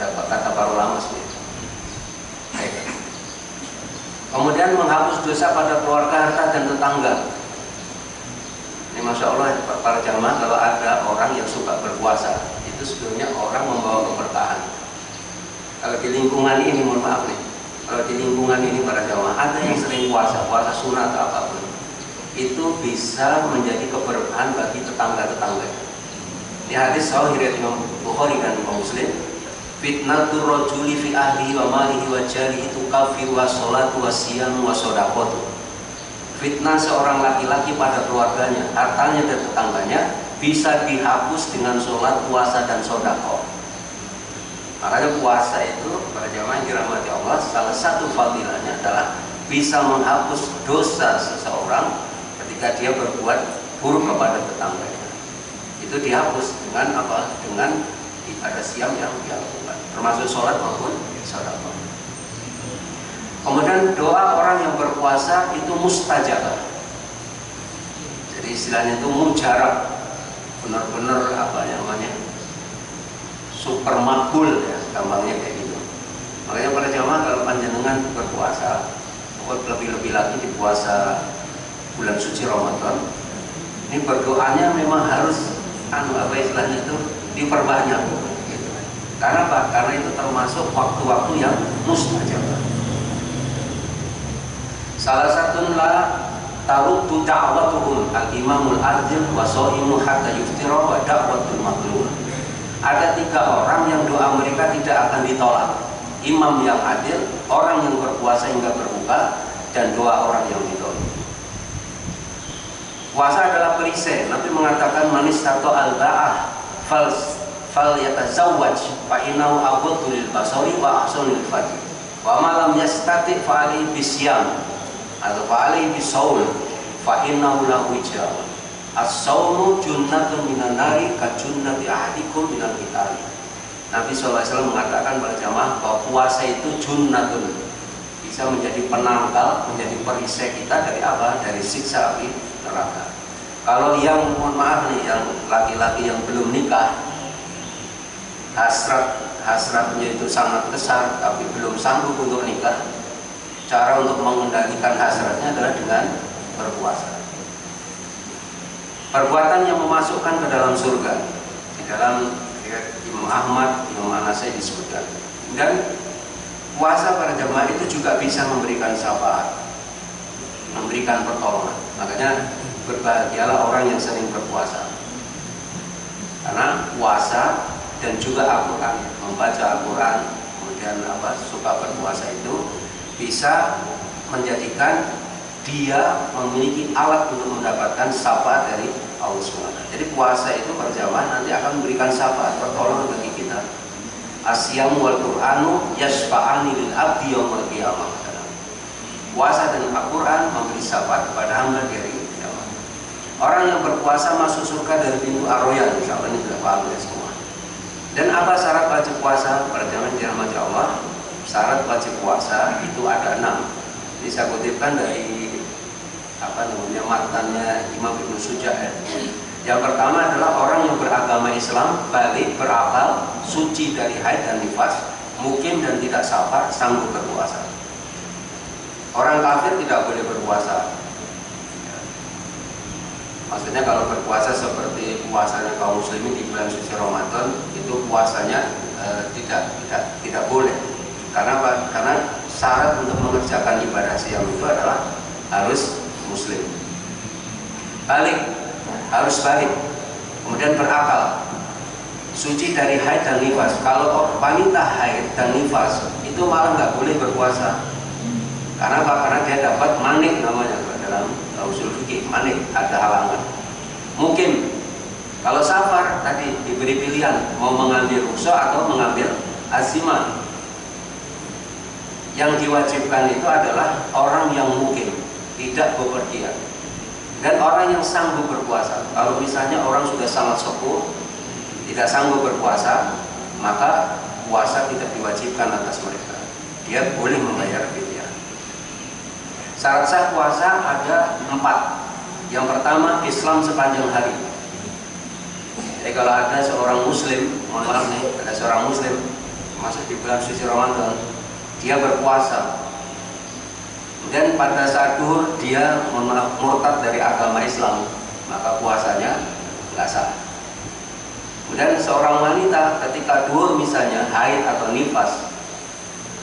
Kata para ulama sendiri. Kemudian menghapus dosa pada keluarga, harta, dan tetangga. Ini Masya Allah, para jamaah, kalau ada orang yang suka berpuasa, itu sebenarnya orang membawa keberkahan. Kalau di lingkungan ini, mohon maaf nih, kalau di lingkungan ini para jamaah, ada yang sering puasa sunat atau apapun, itu bisa menjadi keberkahan bagi tetangga-tetangga. Ini hadis sahih riwayat Imam Bukhari dan Imam Muslim. Fitnatur rajuli fi ahlihi wa malihi wa jarihi tukaffiru wa sholatu wa siyam wa shadaqatu. Fitnah seorang laki-laki pada keluarganya, hartanya dan tetangganya bisa dihapus dengan sholat, puasa, dan sodako. Makanya puasa itu, para jamaah yang dirahmati Allah, salah satu fadilahnya adalah bisa menghapus dosa seseorang ketika dia berbuat buruk kepada tetangganya. Itu dihapus dengan apa? Dengan ibadah siam yang dilakukan, termasuk sholat maupun sodako. Kemudian doa orang yang berpuasa itu mustajabah. Jadi istilahnya itu mujarab, benar-benar apa namanya, super makbul ya, gampangnya kayak gitu. Makanya para jamaah kalau panjenengan berpuasa, lebih-lebih lagi di puasa bulan suci Ramadan, ini berdoanya memang harus apa istilahnya itu diperbanyak. Gitu. Karena apa? Karena itu termasuk waktu-waktu yang mustajabah. Salah satunya taruddu da'watuhum al-imamul adil wa shaimu hatta yuftira wa da'watul maqlul. Ada 3 orang yang doa mereka tidak akan ditolak. Imam yang adil, orang yang berpuasa hingga berbuka, dan doa orang yang ditolak. Puasa adalah perisai. Nabi mengatakan manis tato al-ba'ah fal yatazawwaj fa innahu aghaddu lil basari wa ahsanu lil farji. Wa ma lam yastati fa alayhi bisyam atau fa'alaihi bisawm fa innahu lahu wijah. As-sawmu junnatun minan nari ka junnati ahadikum minal qitali. Nabi SAW mengatakan pada jamaah bahwa puasa itu junnatun, bisa menjadi penangkal, menjadi perisai kita dari apa? Dari siksa api neraka. Kalau yang mohon maaf nih, yang laki-laki yang belum nikah, hasratnya itu sangat besar tapi belum sanggup untuk nikah, cara untuk mengendalikan hasratnya adalah dengan berpuasa. Perbuatan yang memasukkan ke dalam surga. Di dalam Imam Ahmad, Imam An-Nasai disebutkan. Dan puasa para jamaah itu juga bisa memberikan syafaat, memberikan pertolongan. Makanya berbahagialah orang yang sering berpuasa. Karena puasa dan juga Al-Quran, membaca Al-Quran, kemudian suka berpuasa itu bisa menjadikan dia memiliki alat untuk mendapatkan syafaat dari Allah SWT. Jadi puasa itu berjamaah nanti akan memberikan syafaat, pertolongan bagi kita. Asyamu wal Qur'anu yashfa'ani lil abdi yaumil qiyamah. Puasa dan Al-Quran memberi syafaat kepada hamba dari kiamat. Orang yang berpuasa masuk surga dari pintu Ar-Rayyan. Insyaallah ini sudah paham ya semua. Dan apa syarat wajib puasa? Berjamaah dirahmati Allah. Syarat wajib puasa itu ada 6. Ini saya kutipkan dari matnanya Imam Ibnu Suja. Yang pertama adalah orang yang beragama Islam, balik, berakal, suci dari haid dan nifas, mukim dan tidak sabar, sanggup berpuasa. Orang kafir tidak boleh berpuasa. Maksudnya kalau berpuasa seperti puasanya kaum muslimin di bulan suci Ramadan, itu puasanya tidak boleh. Karena apa? Karena syarat untuk mengerjakan ibadah siam itu adalah harus muslim. Harus balik. Kemudian berakal. Suci dari haid dan nifas. Kalau wanita haid dan nifas itu malah nggak boleh berpuasa. Karena apa? Karena dia dapat manik namanya dalam usul fikih, manik, ada halangan. Mungkin kalau safar tadi diberi pilihan mau mengambil rukhsah atau mengambil azimah. Yang diwajibkan itu adalah orang yang mukim, tidak bepergian. Dan orang yang sanggup berpuasa, kalau misalnya orang sudah sangat sepuh tidak sanggup berpuasa, maka puasa tidak diwajibkan atas mereka. Dia boleh membayar fidyah. Syarat sah puasa ada 4. Yang pertama, Islam sepanjang hari. Jadi kalau ada seorang muslim, mohon maaf nih, ada seorang muslim masuk di bulan suci Ramadan, dia berpuasa, dan pada saat duhur dia murtad dari agama Islam, maka puasanya nggak sah. Kemudian seorang wanita ketika duhur misalnya haid atau nifas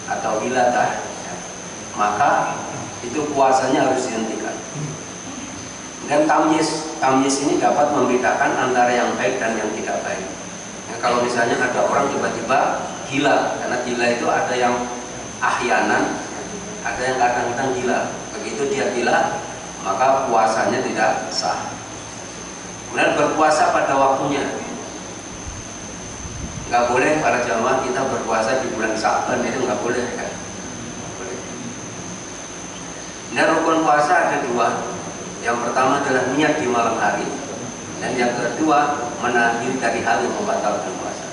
atau wiladah, maka itu puasanya harus dihentikan. Dan tamyiz ini dapat membedakan antara yang baik dan yang tidak baik. Ya, kalau misalnya ada orang tiba-tiba gila, karena gila itu ada yang ahyanan, ada yang kadang-kadang gila. Begitu dia gila, maka puasanya tidak sah. Kemudian berpuasa pada waktunya. Nggak boleh para jamaah kita berpuasa di bulan Sa'ban, itu nggak boleh kan? Dan rukun puasa ada 2. Yang pertama adalah niat di malam hari, dan yang kedua menahan diri dari hal yang membatalkan puasa.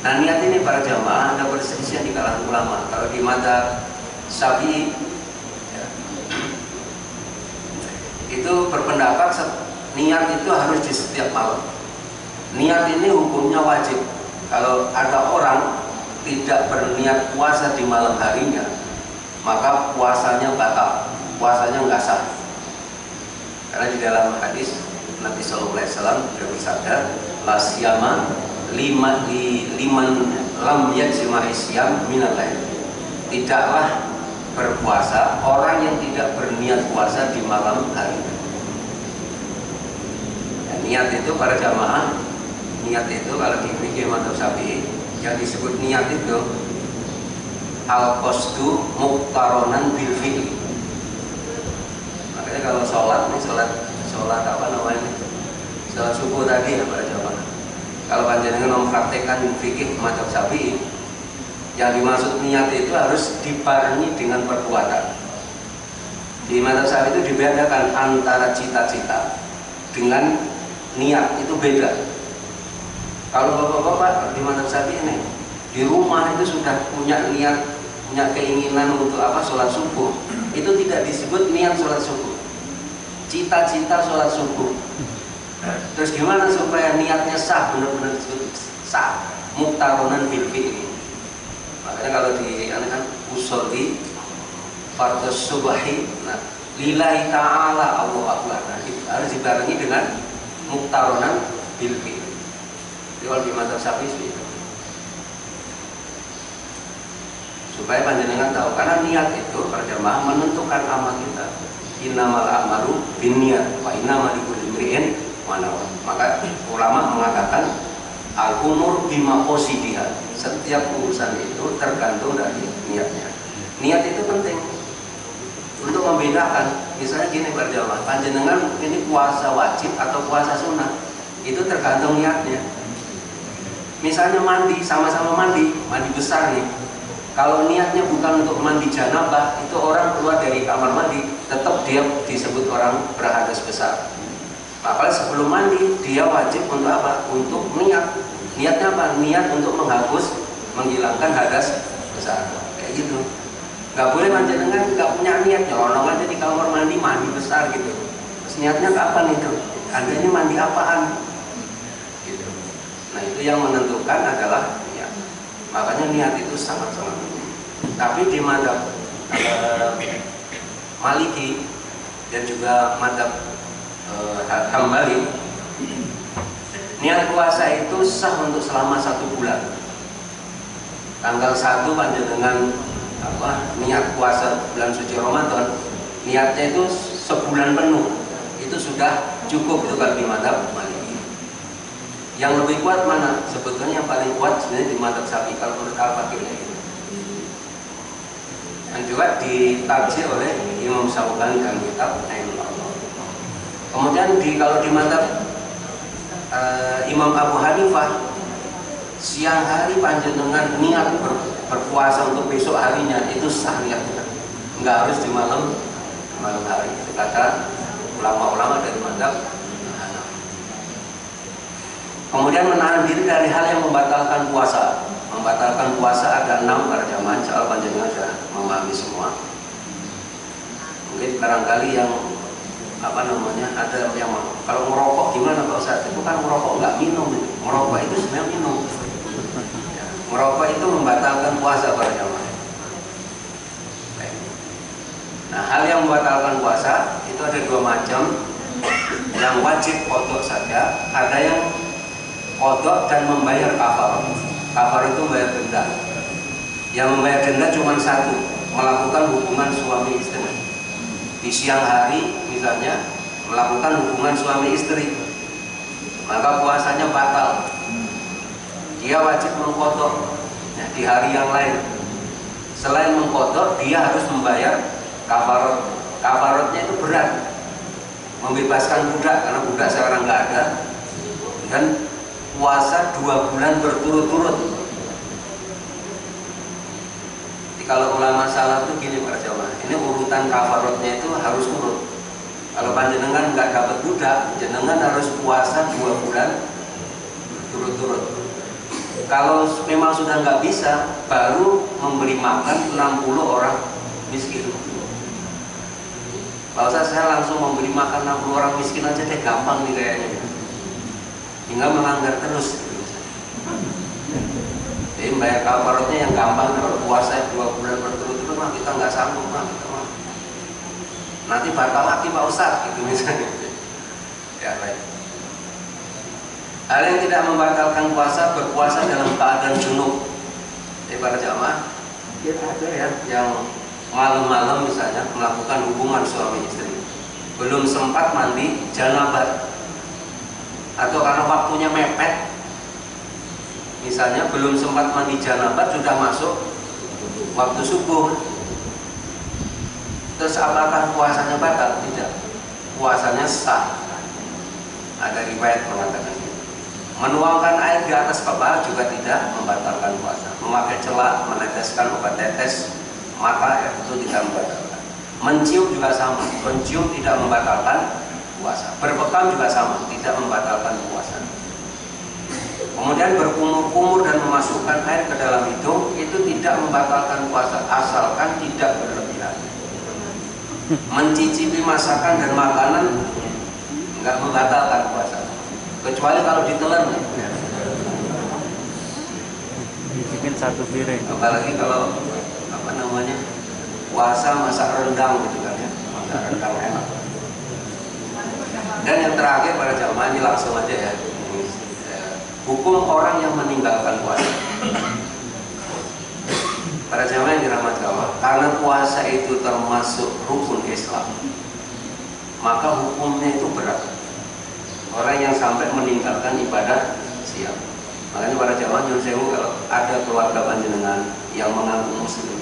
Nah, niat ini para jamaah ada perselisihan di kalangan ulama. Kalau di madzhab Syafi'i ya, itu berpendapat niat itu harus di setiap malam. Niat ini hukumnya wajib. Kalau ada orang tidak berniat puasa di malam harinya, maka puasanya batal, puasanya nggak sah. Karena di dalam hadis Nabi Sallallahu Alaihi Wasallam bersabda, la siyama liman lam yajma isyam minal lail. Tidaklah berpuasa orang yang tidak berniat puasa di malam hari. Dan niat itu para jamaah, niat itu kalau di fikih madzhab Syafi'i yang disebut niat itu al-qasdu muqtaronan bil fi'li. Makanya kalau sholat apa namanya, sholat subuh tadi ya para jamaah, kalau panjenengan mempraktekkan fikih madzhab Syafi'i, yang dimaksud niat itu harus dibarengi dengan perbuatan. Di madzhab Syafi'i itu dibedakan antara cita-cita dengan niat, itu beda. Kalau bapak-bapak di madzhab Syafi'i ini di rumah itu sudah punya niat, punya keinginan untuk sholat subuh, itu tidak disebut niat sholat subuh, cita-cita sholat subuh. Terus gimana supaya niatnya sah, benar-benar disebut sah, muqtaronan bil fi'li. Makanya kalau di kan usolli fardhu subhi, nah lillahi ta'ala Allahu akbar, nah, harus dibarengi dengan muqtaronan bil fi'li. Kalau di madzhab Syafi'i itu supaya panjenengan tahu, karena niat itu berjamaah menentukan amal kita. Innamal a'malu binniyat wa innamal likulli imri'in ma nawa. Maka ulama mengatakan al-umur bima qasidiha. Setiap urusan itu tergantung dari niatnya. Niat itu penting untuk membedakan. Misalnya gini berjamaah, panjenengan ini puasa wajib atau puasa sunnah, itu tergantung niatnya. Misalnya mandi, sama-sama mandi besar nih. Kalau niatnya bukan untuk mandi janabah, itu orang keluar dari kamar mandi, tetap dia disebut orang berhadas besar. Apalagi sebelum mandi, dia wajib untuk apa? Untuk niat. Niatnya apa? Niat untuk menghapus, menghilangkan hadas besar. Kayak gitu. Nggak boleh panjenengan nggak punya niat, nyelonong aja di kamar mandi besar gitu. Terus niatnya kapan itu? Anda ini mandi apaan? Gitu. Nah, itu yang menentukan adalah niat. Makanya niat itu sangat-sangat penting. Tapi di madzhab Maliki dan juga madzhab Hambali, niat puasa itu sah untuk selama 1 bulan. Tanggal 1 panjenengan niat puasa bulan suci Ramadan, niatnya itu sebulan penuh, itu sudah cukup untuk di madzhab Maliki. Yang lebih kuat mana? Sebetulnya yang paling kuat sebenarnya di madzhab Syafi'i kalau menurut Al-Fakir itu. Dan juga ditafsir oleh Imam Syaukani dalam kitab Ainul Allah. Kemudian kalau di madzhab Imam Abu Hanifah, siang hari panjenengan niat berpuasa untuk besok harinya, itu sah niatnya. Enggak harus di malam hari. Kata ulama-ulama dari mazhab Hanafi. Kemudian menahan diri dari hal yang membatalkan puasa. Membatalkan puasa ada 6 para jamaah, insyaallah panjenengan sudah memahami semua. Mungkin barangkali yang ada yang kalau merokok gimana Pak Ustaz? Itu kan merokok nggak minum, merokok itu sebenarnya minum. Ya, merokok itu membatalkan puasa para jamaah. Nah, hal yang membatalkan puasa itu ada 2 macam. Yang wajib qodok saja, ada yang qodok dan membayar kafar. Kafar itu membayar denda. Yang membayar denda cuma 1, melakukan hubungan suami istri. Di siang hari misalnya melakukan hubungan suami istri, maka puasanya batal. Dia wajib mengqodok di hari yang lain. Selain mengqodok, dia harus membayar kafarot. Kafarotnya itu berat, membebaskan budak karena budak sekarang nggak ada, dan puasa 2 bulan berturut-turut. Kalau ulama salaf itu gini para jamaah, ini urutan kafarotnya itu harus urut. Kalau panjenengan nggak dapat budak, jenengan harus puasa 2 bulan berturut-turut. Kalau memang sudah nggak bisa, baru memberi makan 60 orang miskin. Kalau saya langsung memberi makan 60 orang miskin aja deh, gampang nih kayaknya. Tinggal melanggar terus. Jadi bayar kafarotnya yang gampang. Kalau puasa 2 bulan berturut-turut mah kita nggak sanggup mah. Nanti batal lagi Pak Ustaz gitu misalnya. Ya baik. Hal yang tidak membatalkan puasa, berpuasa dalam keadaan junub. Jadi para jamaah, kita ada ya yang malam-malam misalnya melakukan hubungan suami istri, belum sempat mandi janabat, atau karena waktunya mepet, misalnya belum sempat mandi janabat sudah masuk waktu subuh. Terus apakah puasanya batal? Tidak, puasanya sah. Ada riwayat mengatakan itu. Menuangkan air di atas kepala juga tidak membatalkan puasa. Memakai celak, meneteskan obat tetes mata itu tidak membatalkan. Mencium juga sama, mencium tidak membatalkan puasa. Berbekam juga sama, tidak membatalkan puasa. Kemudian berkumur-kumur dan memasukkan air ke dalam hidung itu tidak membatalkan puasa, asalkan tidak berlebihan. Mencicipi masakan dan makanan nggak membatalkan puasa, kecuali kalau ditelan. Cicipin 1 piring. Apalagi kalau puasa masak rendang gitu kan ya, masak rendang enak. Dan yang terakhir pada jamaah ini langsung aja ya. Hukum orang yang meninggalkan puasa. Para jamaah yang dirahmati Allah, karena puasa itu termasuk rukun Islam, maka hukumnya itu berat. Orang yang sampai meninggalkan ibadah siang. Makanya para jamaah nyuwun sewu, kalau ada keluarga panjenengan yang mengaku muslim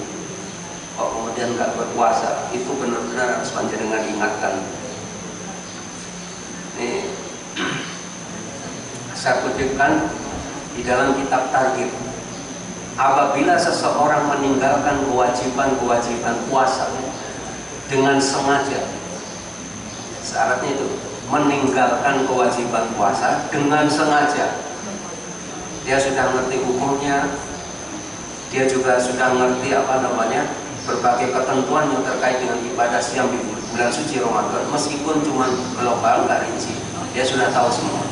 kok kemudian nggak berpuasa, itu benar-benar harus panjenengan ingatkan. Ini saya kutipkan di dalam kitab Targhib. Apabila seseorang meninggalkan kewajiban-kewajiban puasa dengan sengaja, syaratnya itu meninggalkan kewajiban puasa dengan sengaja. Dia sudah ngerti hukumnya, dia juga sudah ngerti berbagai ketentuan yang terkait dengan ibadah siam di bulan suci Ramadan, meskipun cuma global nggak rinci, dia sudah tahu semua.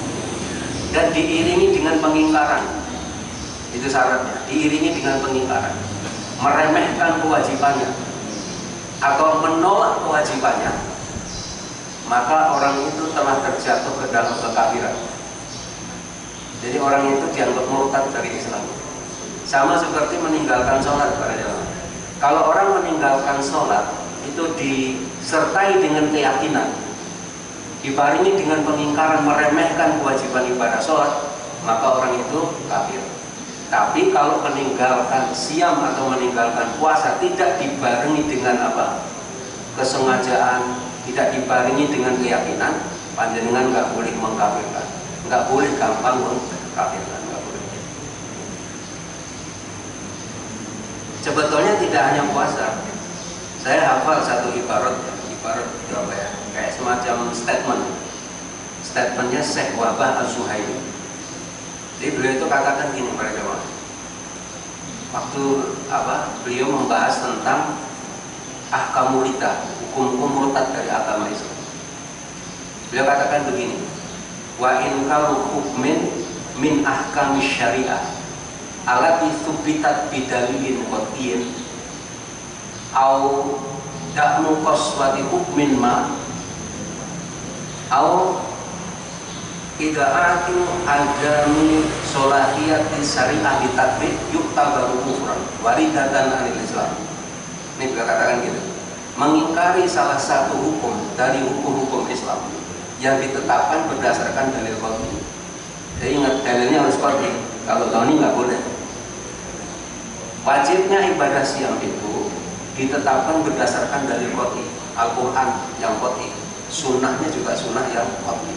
Dan diiringi dengan pengingkaran, itu syaratnya, diiringi dengan pengingkaran, meremehkan kewajibannya atau menolak kewajibannya, maka orang itu telah terjatuh ke dalam kekafiran. Jadi orang itu dianggap murtad dari Islam. Sama seperti meninggalkan sholat pada jamaah. Kalau orang meninggalkan sholat itu disertai dengan keyakinan, dibarengi dengan pengingkaran, meremehkan kewajiban ibadah sholat, maka orang itu kafir. Tapi kalau meninggalkan siam atau meninggalkan puasa tidak dibarengi dengan kesengajaan, tidak dibarengi dengan keyakinan, panjenengan nggak boleh mengkafirkan, nggak boleh gampang mengkafirkan, nggak boleh. Sebetulnya tidak hanya puasa. Saya hafal satu ibarat apa ya, kayak semacam statementnya Syekh Wahbah Al-Zuhaili. Jadi beliau itu katakan gini pada jamaah, waktu beliau membahas tentang ahkamulita, hukum-hukum murtad dari agama Islam. Beliau katakan begini, wa in kalu hukmin min ahkamis syariah alati thubitat bidalilin qat'iyyin au da'nu qaswati hukmin ma au ida'atu agami solahiyati syariah ditatbik yuktabaru kufran waridatan anil Islam. Ini beliau katakan gitu, mengingkari salah satu hukum dari hukum-hukum Islam yang ditetapkan berdasarkan dalil qat'i. Jadi ingat, dalilnya harus qat'i. Kalau ini nggak boleh. Wajibnya ibadah siam itu ditetapkan berdasarkan dalil qat'i. Al-Quran yang qat'i, sunnahnya juga sunnah yang qat'i.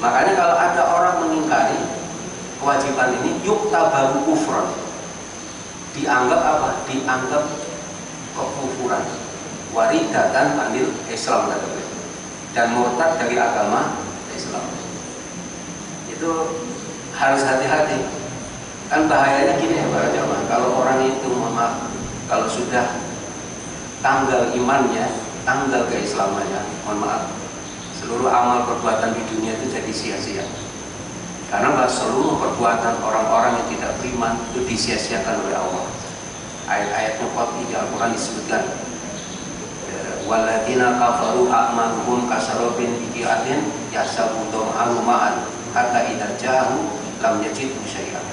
Makanya kalau ada orang mengingkari kewajiban ini, yuktabaru kufran, dianggap apa? Dianggap kekufuran, waridatan anil Islam kata beliau, dan murtad dari agama Islam. Itu harus hati-hati. Kan bahayanya gini ya para jamaah, kalau orang itu kalau sudah tanggal imannya, tanggal keislamannya, mohon maaf, seluruh amal perbuatan di dunia itu jadi sia-sia. Karena seluruh perbuatan orang-orang yang tidak beriman itu disia-siakan oleh Allah. Ayat-ayatnya qat'i di Al-Quran disebutkan, waladina kafaru a'maluhum kasarobin biqi'atin yasabu dom'ahu ma'an hatta idza ja'ahu lam yajidhu syai'an.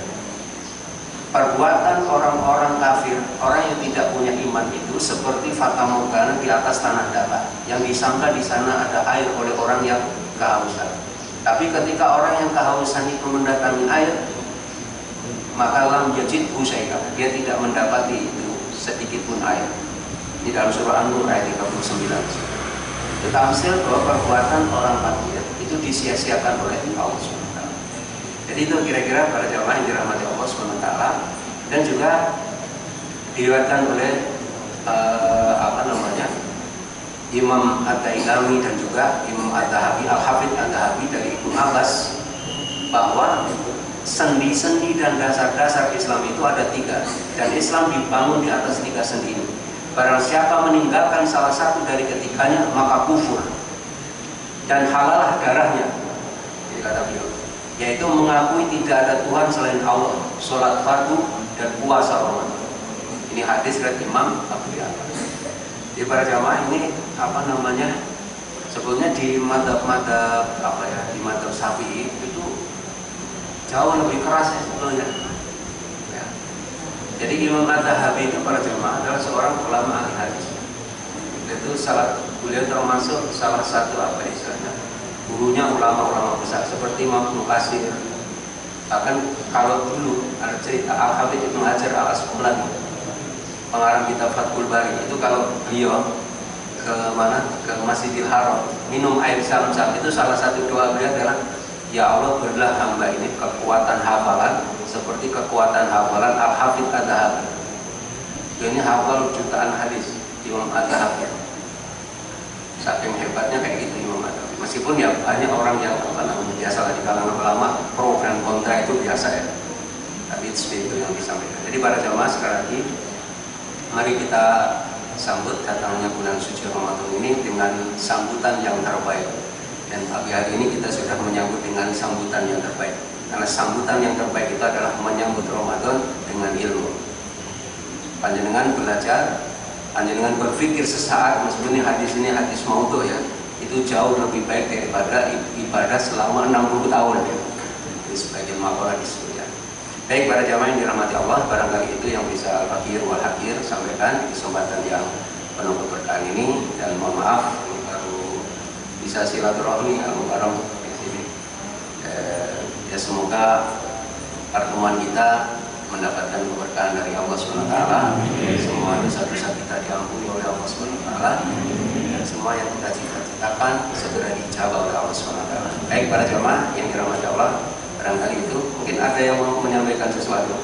Perbuatan orang-orang kafir, orang yang tidak punya iman itu seperti fata morgana di atas tanah datar, yang disangka di sana ada air oleh orang yang kehausan. Tapi ketika orang yang kehausan itu mendatangi air, maka lam yajidhu syai'an, dia tidak mendapati itu sedikit pun air. Di dalam surah An-Nur ayat 39. Itu tamsil bahwa perbuatan orang kafir itu disia-siakan oleh Allah SWT. Jadi itu kira-kira para jamaah yang dirahmati Allah SWT. Dan juga diriwayatkan oleh Imam At-Tailami dan juga Imam Ad-Dahabi, Al-Hafidh Ad-Dahabi dari Ibnu Abbas, bahwa sendi-sendi dan dasar-dasar Islam itu ada 3, dan Islam dibangun di atas 3 sendi ini. Barang siapa meninggalkan salah satu dari ketiganya, maka kufur dan halalah darahnya. Ini kata beliau, yaitu mengakui tidak ada Tuhan selain Allah, sholat fardu dan puasa Ramadan. Ini hadis dari Imam Abu Ya'la. Di para jamaah ini sebetulnya di madhab di madhab Syafi'i itu jauh lebih keras ya sebetulnya. Ya. Jadi Imam Ad-Dahabi itu para jamaah adalah seorang ulama ahli hadis. Beliau termasuk salah satu gurunya ulama-ulama besar seperti Imam Ibnu Katsir. Bahkan kalau dulu ada cerita Al-Hafidh Ibnu Hajar Al-Asqalani, pengarang kitab Fathul Bari, itu kalau beliau ke Masjidil Haram minum air Zam-Zam, itu salah satu doa beliau adalah, ya Allah, berilah hamba ini kekuatan hafalan seperti kekuatan hafalan Al-Hafidh Ad-Dahabi. Ini hafal jutaan hadis Imam Ad-Dahabi. Saking hebatnya kayak gitu Imam Ad-Dahabi. Meskipun ya banyak orang yang biasa di kalangan ulama pro dan kontra, itu biasa ya. Tapi itu yang disampaikan. Jadi para jamaah sekali lagi, mari kita sambut datangnya bulan suci Ramadan ini dengan sambutan yang terbaik. Dan pagi hari ini kita sudah menyambut dengan sambutan yang terbaik. Karena sambutan yang terbaik itu adalah menyambut Ramadan dengan ilmu. Panjenengan belajar, panjenengan berpikir sesaat, meskipun ini hadis maudhu ya, itu jauh lebih baik daripada ibadah selama 60 tahun ya. Ini sebagian makalah disebutkan. Baik para jamaah yang dirahmati Allah, barangkali itu yang bisa Al-Fakir wal Hakir sampaikan di kesempatan yang penuh keberkahan ini. Dan mohon maaf, ini baru bisa silaturahmi al-mukarram di sini. Ya semoga pertemuan kita mendapatkan keberkahan dari Allah SWT. Semua dosa-dosa kita diampuni oleh Allah SWT. Dan semua yang kita cita-citakan segera dijawab oleh Allah SWT. Baik para jamaah yang dirahmati Allah, barangkali itu mungkin ada yang mau menyampaikan sesuatu.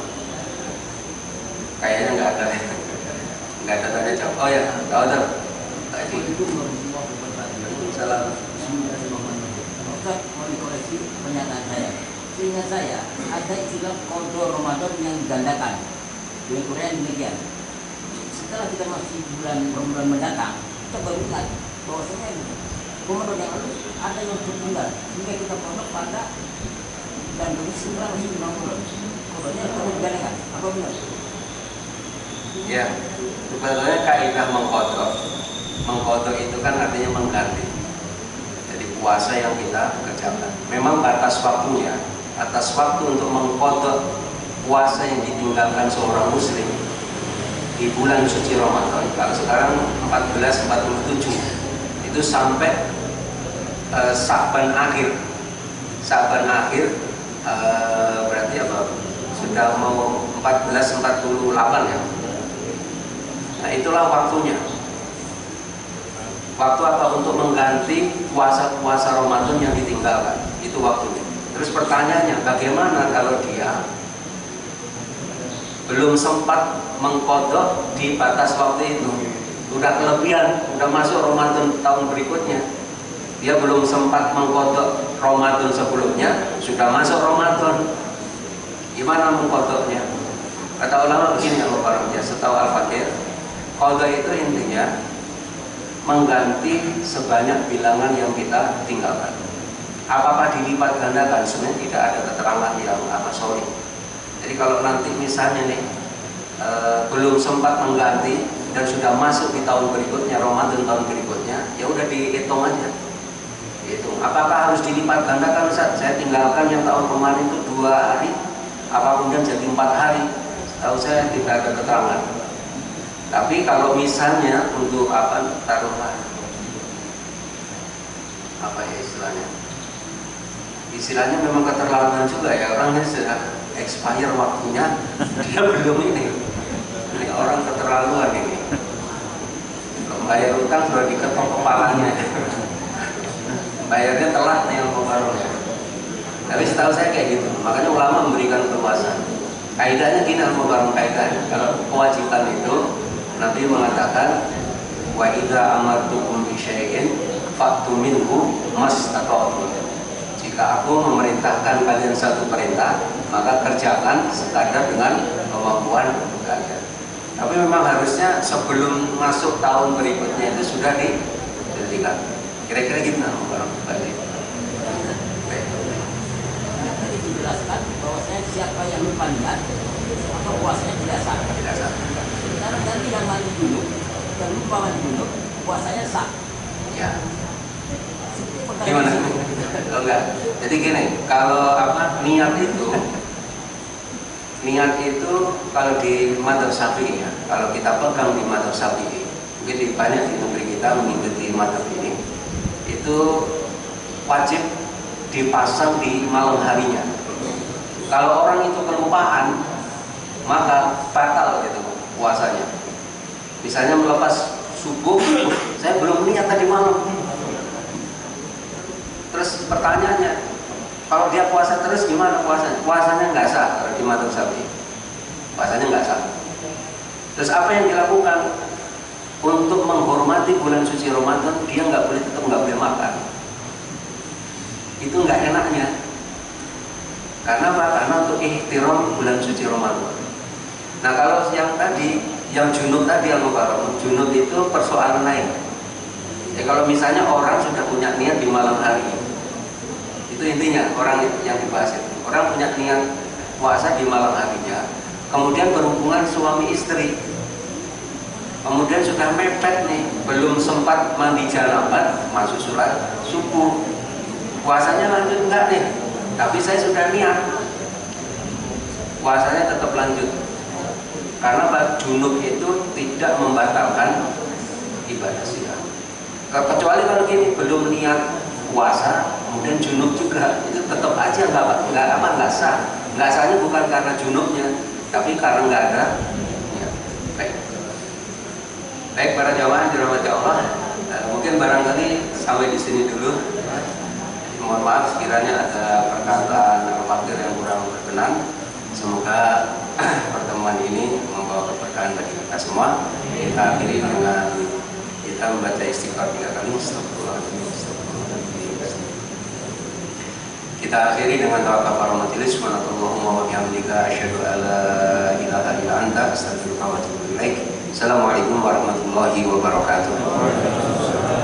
Kayaknya nggak ada. Nggak ada tanya jawab. Oh ya, tahu. Pak Haji Salam. Ustaz, mau dikoreksi pernyataan saya. Seingat saya ada istilah kodok Ramadan yang digandakan. Di Korea demikian. Setelah kita masih bulan mendatang, kita baru ingat bahwasanya Ramadan yang lalu ada yang tertunda sehingga kita pondok pada dan begitu setelah masih 90. Kodoknya perlu digandakan. Apa benar? Ya, sebetulnya kaidah mengkodok itu kan artinya mengganti. Jadi puasa yang kita kerjakan. Memang batas waktunya, atas waktu untuk mengkodok puasa yang ditinggalkan seorang muslim di bulan suci Ramadan. Kalau sekarang 1447 itu sampai Sa'ban akhir. Sa'ban akhir berarti apa? Sudah mau 1448 ya. Nah itulah waktunya. Waktu apa untuk mengganti puasa-puasa Ramadan yang ditinggalkan. Itu waktunya. Terus pertanyaannya, bagaimana kalau dia belum sempat mengkodok di batas waktu itu, udah kelebihan, udah masuk Ramadan tahun berikutnya, dia belum sempat mengkodok Ramadan sebelumnya, sudah masuk Ramadan, gimana mengkodoknya? Kata ulama begini, ya, setahu Al-Fakir, kodok itu intinya mengganti sebanyak bilangan yang kita tinggalkan. Apakah dilipat gandakan? Sebenarnya tidak ada keterangan yang solid. Jadi kalau nanti misalnya nih belum sempat mengganti dan sudah masuk di tahun berikutnya, Ramadan tahun berikutnya, ya udah dihitung aja. Hitung. Apakah harus dilipat gandakan? Saya tinggalkan yang tahun kemarin itu 2 hari, apa kemudian jadi 4 hari? Tahu saya tidak ada keterangan. Tapi kalau misalnya untuk taruhlah apa ya istilahnya memang keterlaluan juga ya, orangnya sudah expire waktunya dia belum ini orang keterlaluan ini. Bayar utang sudah diketok kepalanya, bayarnya telat nih yang pengaruhnya. Tapi setahu saya kayak gitu, makanya ulama memberikan keluasan. Kaidahnya gini, al-mubarok kaidah. Kalau kewajiban itu Nabi mengatakan wa idza amartukum bi syai'in fa'tu minhu mastata'tum. Jika aku memerintahkan kalian satu perintah, maka kerjakan sekadar dengan kemampuan kalian. Tapi memang harusnya sebelum masuk tahun berikutnya itu sudah dihentikan. Kira-kira gitu nah, tadi dijelaskan bahwasanya siapa yang lupa niat maka puasanya tidak sah. Karena tadi yang mandi dulu dan lupa mandi dulu, puasanya sah. Ya. Gimana? Oh, enggak. Jadi gini, kalau niat itu kalau di madzhab Syafi'i ya, kalau kita pegang di madzhab Syafi'i, mungkin di banyak di negeri kita mengikuti madzhab ini, itu wajib dipasang di malam harinya. Kalau orang itu kelupaan, maka batal gitu puasanya. Misalnya melepas subuh, saya belum niat tadi malam. Terus pertanyaannya, kalau dia puasa terus gimana puasanya? Puasanya nggak sah kalau di madzhab Syafi'i. Puasanya nggak sah. Terus apa yang dilakukan? Untuk menghormati bulan suci Ramadan, dia nggak boleh makan. Itu nggak enaknya. Karena apa? Karena untuk ihtiram bulan suci Ramadan. Nah kalau yang tadi, yang junub tadi al-mubarok, junub itu persoalan lain. Ya kalau misalnya orang sudah punya niat di malam hari, itu intinya orang yang dibahas itu. Orang punya niat puasa di malam harinya, kemudian berhubungan suami istri, kemudian sudah mepet nih, belum sempat mandi janabah, masuk sholat subuh, puasanya lanjut enggak nih? Tapi saya sudah niat, puasanya tetap lanjut. Karena Pak junub itu tidak membatalkan ibadah siang. Kecuali kalau gini, belum niat puasa, kemudian junub juga, itu tetap aja nggak sah. Nggak sahnya bukan karena junubnya, tapi karena nggak ada. Ya. Baik para jamaah dirahmati Allah, mungkin barangkali sampai di sini dulu. Mohon maaf sekiranya ada perkataan al-fakir yang kurang berkenan. Semoga pertemuan ini membawa keberkahan bagi kita semua. Kita akhiri dengan kita membaca istighfar 3 kali. Astagfirullahaladzim, astagfirullahaladzim. Kita akhiri dengan doa kafaratul majelis. Subhanallahumma wa bihamdika asyhadu an la ilaha illa anta astaghfiruka wa atubu ilaik. Assalamualaikum warahmatullahi wabarakatuh.